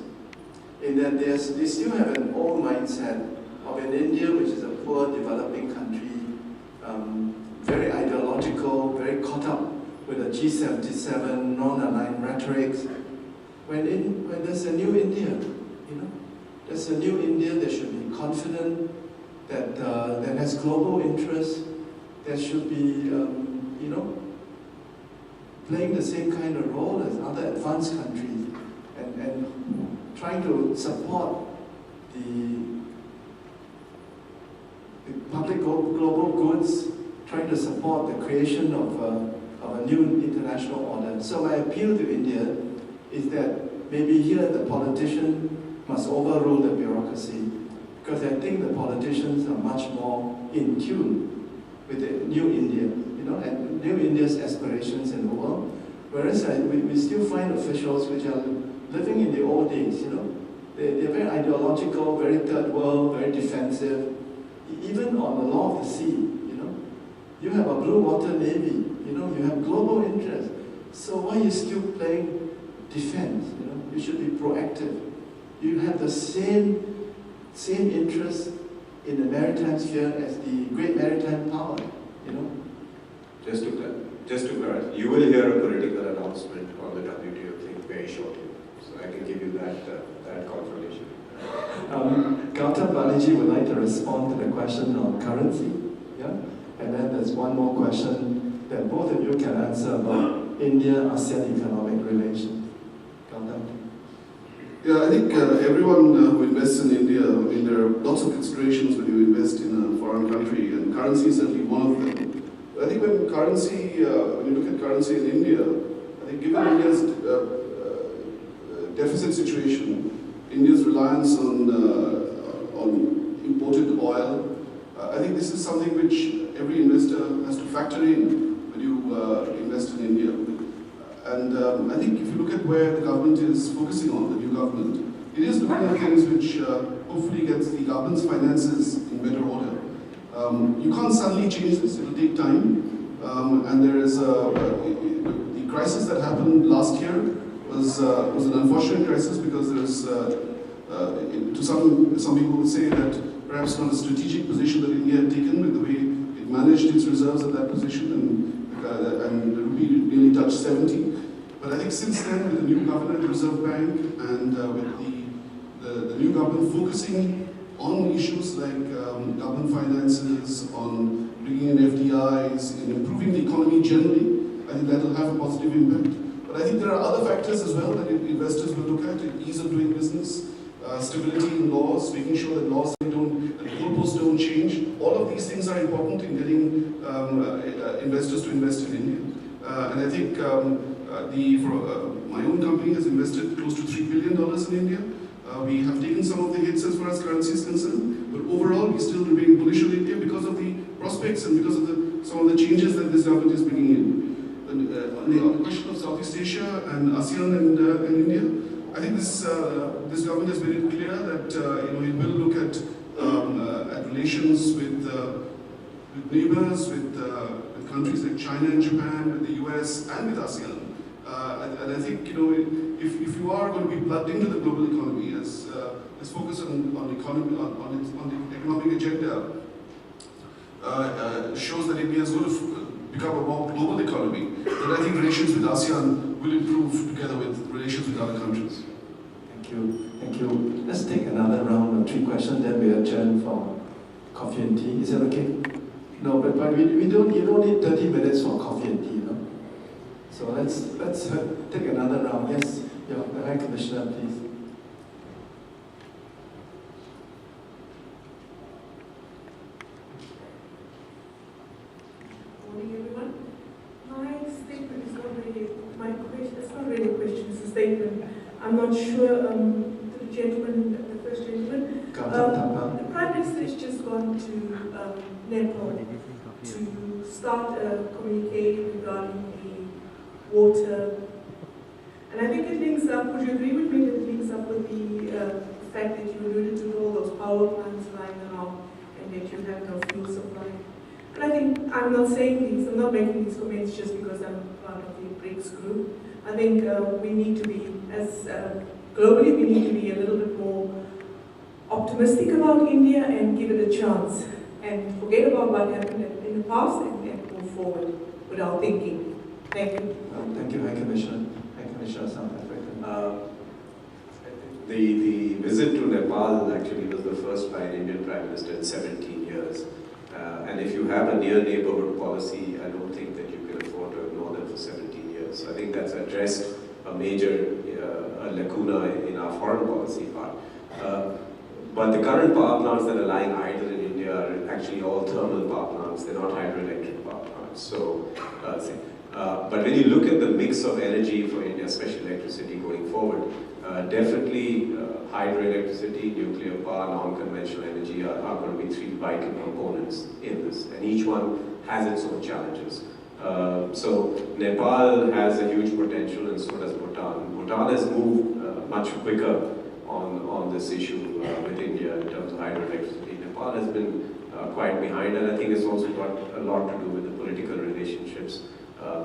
in that they still have an old mindset of an India which is a poor developing country, very ideological, very caught up with the G77 non-aligned rhetorics. When there's a new India, there's a new India that should be confident, that has global interests, that should be, playing the same kind of role as other advanced countries. and trying to support the public global goods, trying to support the creation of a new international order. So my appeal to India is that maybe here the politician must overrule the bureaucracy, because I think the politicians are much more in tune with the new India, and new India's aspirations in the world. Whereas we still find officials which are living in the old days, They're very ideological, very third world, very defensive. Even on the law of the sea, you have a blue water navy, you have global interests. So why are you still playing defense? You should be proactive. You have the same interest in the maritime sphere as the great maritime power, Just to clarify, you will hear a political announcement on the WTO thing very shortly. So I can give you that confirmation. Gautam Banerjee would like to respond to the question on currency. Yeah? And then there's one more question that both of you can answer about India-ASEAN economic relations. Gautam. Yeah, I think everyone who invests in India, there are lots of considerations when you invest in a foreign country, and currency is certainly one of them. I think when you look at currency in India, I think given India's deficit situation, India's reliance on imported oil, I think this is something which every investor has to factor in when you invest in India. And I think if you look at where the government is focusing on, the new government, it is looking at things which hopefully gets the government's finances in better order. You can't suddenly change this, it will take time. And there is the crisis that happened last year was an unfortunate crisis because there was, to some people would say that perhaps not a strategic position that India had taken with the way it managed its reserves at that position, and the rupee really touched 70. But I think since then, with the new governor at the Reserve Bank and with the new government focusing on issues like government finances, on bringing in FDIs, in improving the economy generally, I think that will have a positive impact. But I think there are other factors as well that investors will look at: ease of doing business, stability in laws, making sure that laws that goalposts don't change. All of these things are important in getting investors to invest in India. And I think my own company has invested close to $3 billion in India. We have taken some of the hits as far as currency is concerned, but overall we still remain bullish on India because of the prospects and because of some of the changes that this government is bringing in. And, on the question of Southeast Asia and ASEAN and India, I think this government has made it clear that it will look at relations with neighbors, with countries like China and Japan, with the US and with ASEAN. And I think if you are going to be plugged into the global economy, as focus on the economy, on the economic agenda shows that India is going to become a more global economy, then I think relations with ASEAN will improve together with relations with other countries. Thank you. Let's take another round of 3 questions, then we adjourn for coffee and tea. Is that okay? No, but you don't need 30 minutes for coffee and tea, So let's take another round. Yes, the High Commissioner, please. Morning, everyone. My statement is not really my question. It's not really a question. It's a statement. I'm not sure. The gentleman, the first gentleman, the Prime Minister has just gone to Nepal to start a communique regarding the water. And I think it links up, would you agree with me that it links up with the fact that you alluded to all those power plants lying around and that you have no fuel supply? And I think I'm not saying these, I'm not making these comments just because I'm part of the BRICS group. I think we need to be, as globally, we need to be a little bit more optimistic about India and give it a chance. And forget about what happened in the past and move forward with our thinking. Thank you. Thank you, High Commissioner. High Commissioner, South Africa. The visit to Nepal actually was the first by an Indian Prime Minister in 17 years. And if you have a near neighborhood policy, I don't think that you can afford to ignore them for 17 years. So I think that's addressed a major lacuna in our foreign policy part. But the current power plants that are lying idle in India are actually all thermal power plants, they're not hydroelectric power plants. So, but when you look at the mix of energy for India, especially electricity going forward, definitely hydroelectricity, nuclear power, non-conventional energy are going to be three vital components in this, and each one has its own challenges. So Nepal has a huge potential, and so does Bhutan. Bhutan has moved much quicker on this issue with India in terms of hydroelectricity. Nepal has been quite behind, and I think it's also got a lot to do with the political relationships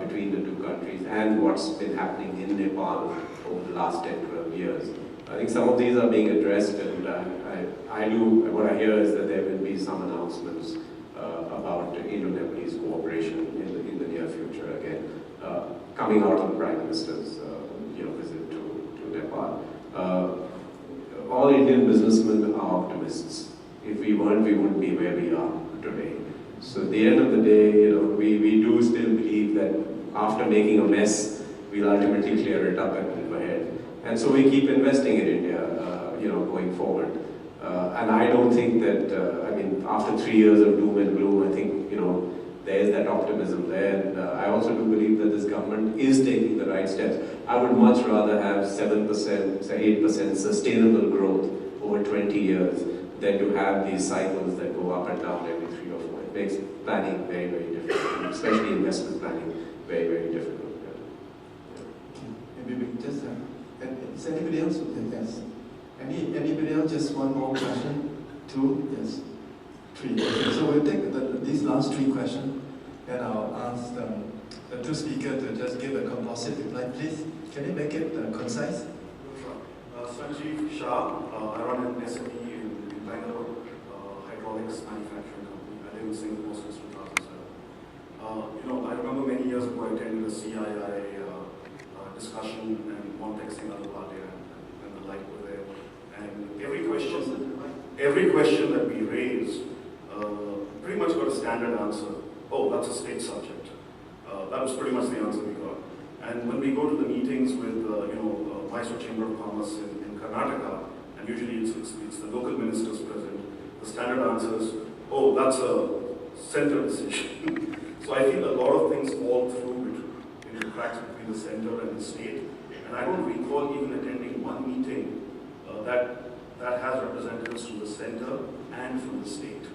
between the two countries and what's been happening in Nepal over the last 10-12 years. I think some of these are being addressed, and what I hear is that there will be some announcements about Indo-Nepalese cooperation in the near future again, coming out of the Prime Minister's visit to Nepal. All Indian businessmen are optimists. If we weren't, we wouldn't be where we are today. So at the end of the day, we do still believe that after making a mess, we'll ultimately clear it up and move ahead. And so we keep investing in India, going forward. And I don't think that, after 3 years of doom and gloom, I think, there's that optimism there. And I also do believe that this government is taking the right steps. I would much rather have 7%, say 8% sustainable growth over 20 years than to have these cycles that go up and down every 3 or 4. It makes planning very, very difficult, especially investment planning very, very difficult. Maybe we just is anybody else? Yes. Anybody else? Just one more question? 2? Yes. 3. Okay, so we'll take these last 3 questions, and I'll ask the 2 speakers to just give a composite reply, please. Can you make it concise? Sanjeev Shah, I run an SME in Bangalore, hydraulics manufacturing company. I live in Singapore since 2007. I remember many years ago I attended a CII discussion, and Montek Singh Alwade and the like were there. And every question that we raised pretty much got a standard answer. Oh, that's a state subject. That was pretty much the answer we got. And when we go to the meetings with, Mysore Chamber of Commerce in Karnataka, and usually it's the local ministers present, the standard answer is, oh, that's a center decision. So I feel a lot of things fall through in the cracks between the center and the state. And I don't recall even attending one meeting that has representatives from the center and from the state.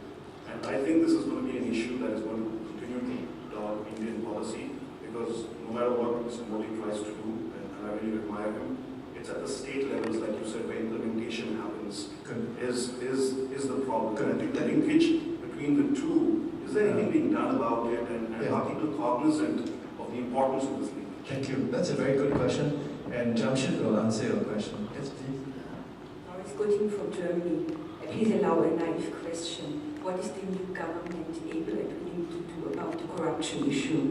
And I think this is going to be an issue that is going to continue to dog Indian policy, because no matter what Mr. Modi tries to do, and I really admire him, it's at the state levels, like you said, where implementation happens, is the problem. And the linkage between the two, is there anything being done about it, and are people cognizant of the importance of this linkage? Thank you. That's a very good question, and Jamshid will answer your question. Yes, please. Morris Gutting from Germany. Please allow a naive question. What is the new government able and willing to do about the corruption issue?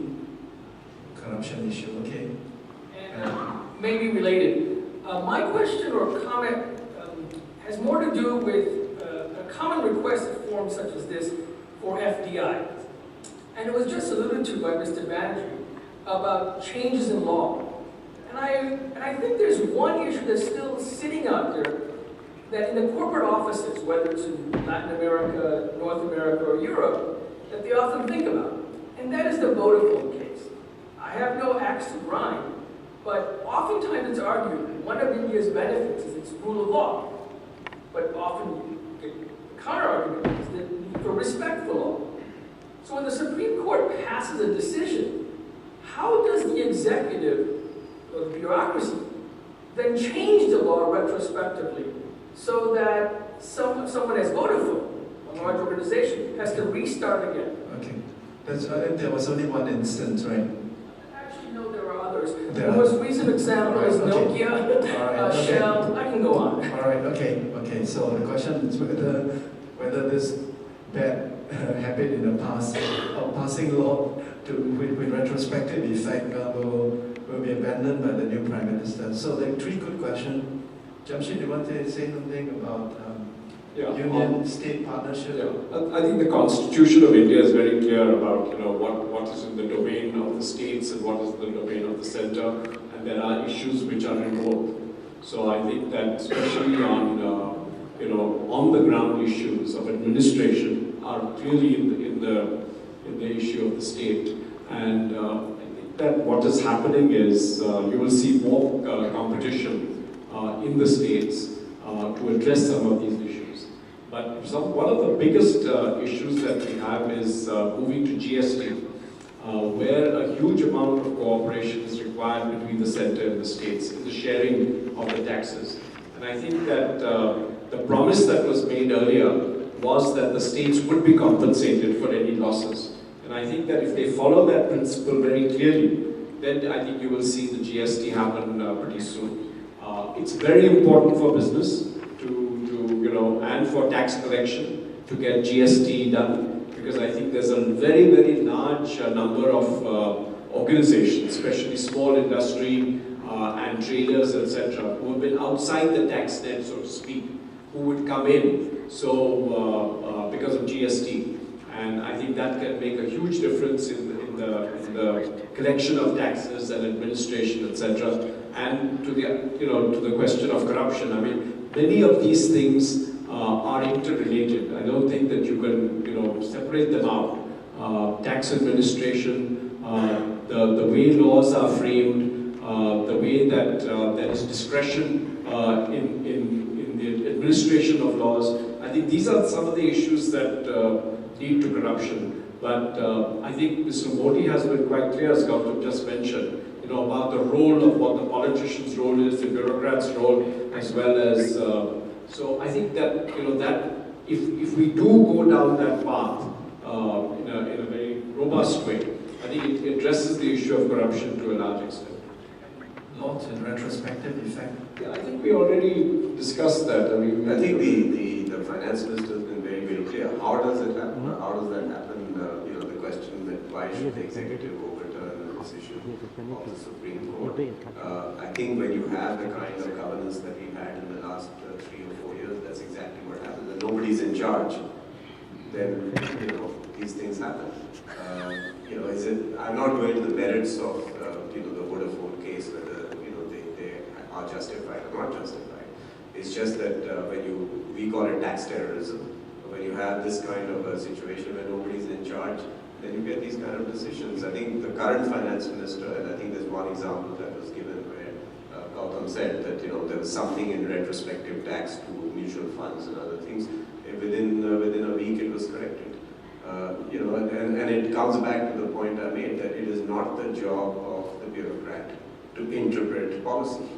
Corruption issue, okay. And maybe related. My question or comment has more to do with a common request at forums such as this for FDI. And it was just alluded to by Mr. Banerjee about changes in law. And I think there's one issue that's still sitting out there, that in the corporate offices, whether it's in Latin America, North America, or Europe, that they often think about. And that is the Vodafone case. I have no axe to grind, but oftentimes it's argued that one of India's benefits is its rule of law. But often the counter-argument is the need for respect for law. So when the Supreme Court passes a decision, how does the executive or the bureaucracy then change the law retrospectively so that someone as Vodafone, a large organization, has to restart again? Okay. There was only one instance, right? Actually, no, there are others. The most recent example is Nokia, Shell, I can go on. All right, okay. So the question is whether this bad habit in the past of passing law with retrospective effect will be abandoned by the new Prime Minister. So the 3 good questions. Jamshid, you want to say something about union-state partnership? I think the Constitution of India is very clear about what is in the domain of the states and what is in the domain of the center, and there are issues which are in both. So I think that especially on on the ground issues of administration are clearly in the issue of the state, and I think that what is happening is you will see more competition in the states to address some of these issues. But one of the biggest issues that we have is moving to GST, where a huge amount of cooperation is required between the center and the states in the sharing of the taxes. And I think that the promise that was made earlier was that the states would be compensated for any losses. And I think that if they follow that principle very clearly, then I think you will see the GST happen pretty soon. It's very important for business and for tax collection to get GST done, because I think there's a very, very large number of organizations, especially small industry and traders, etc., who have been outside the tax net, so to speak, who would come in because of GST. And I think that can make a huge difference in the collection of taxes and administration, etc. And to the question of corruption, I mean, many of these things are interrelated. I don't think that you can separate them out. Tax administration, the way laws are framed, the way that there is discretion in the administration of laws. I think these are some of the issues that lead to corruption. But I think Mr. Modi has been quite clear, as Gautam just mentioned, about the role of what the politician's role is, the bureaucrat's role, as well as. So I think that that if we do go down that path in a very robust way, I think it addresses the issue of corruption to a large extent. Lots in retrospective effect. Yeah, I think we already discussed that. I mean, I think the finance minister has been very, very clear. How does it happen? How does that happen? The question that why should the executive overturn the decision of the Supreme Court? I think when you have the kind of governance that we've had in the last 3 or 4 years, that's exactly what happens. When nobody's in charge, then these things happen. I'm not going to the merits of the Vodafone case, whether they are justified or not justified. It's just that we call it tax terrorism. When you have this kind of a situation where nobody's in charge, then you get these kind of decisions. I think the current finance minister, and I think there's one example that was given where Gautam said that there was something in retrospective tax to mutual funds and other things. Within a week it was corrected. And it comes back to the point I made that it is not the job of the bureaucrat to interpret policy.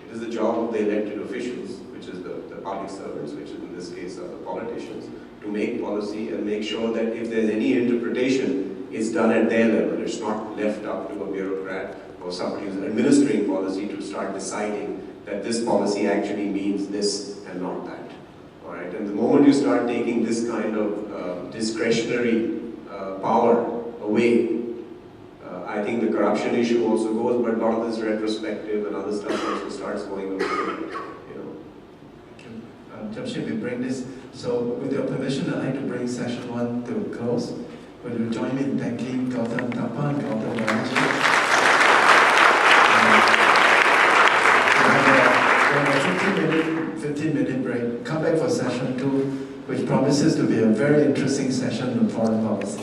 It is the job of the elected officials, which is the public servants, which in this case are the politicians, to make policy and make sure that if there's any interpretation, it's done at their level. It's not left up to a bureaucrat or somebody who's administering policy to start deciding that this policy actually means this and not that. All right? And the moment you start taking this kind of discretionary power away, I think the corruption issue also goes, but a lot of this retrospective and other stuff also starts going away. Jamshid, we bring this. So, with your permission, I'd like to bring session 1 to a close. Will you join me in thanking Gautam Thapa and Gautam Balaji? We have a 15-minute break. Come back for session 2, which promises to be a very interesting session on foreign policy.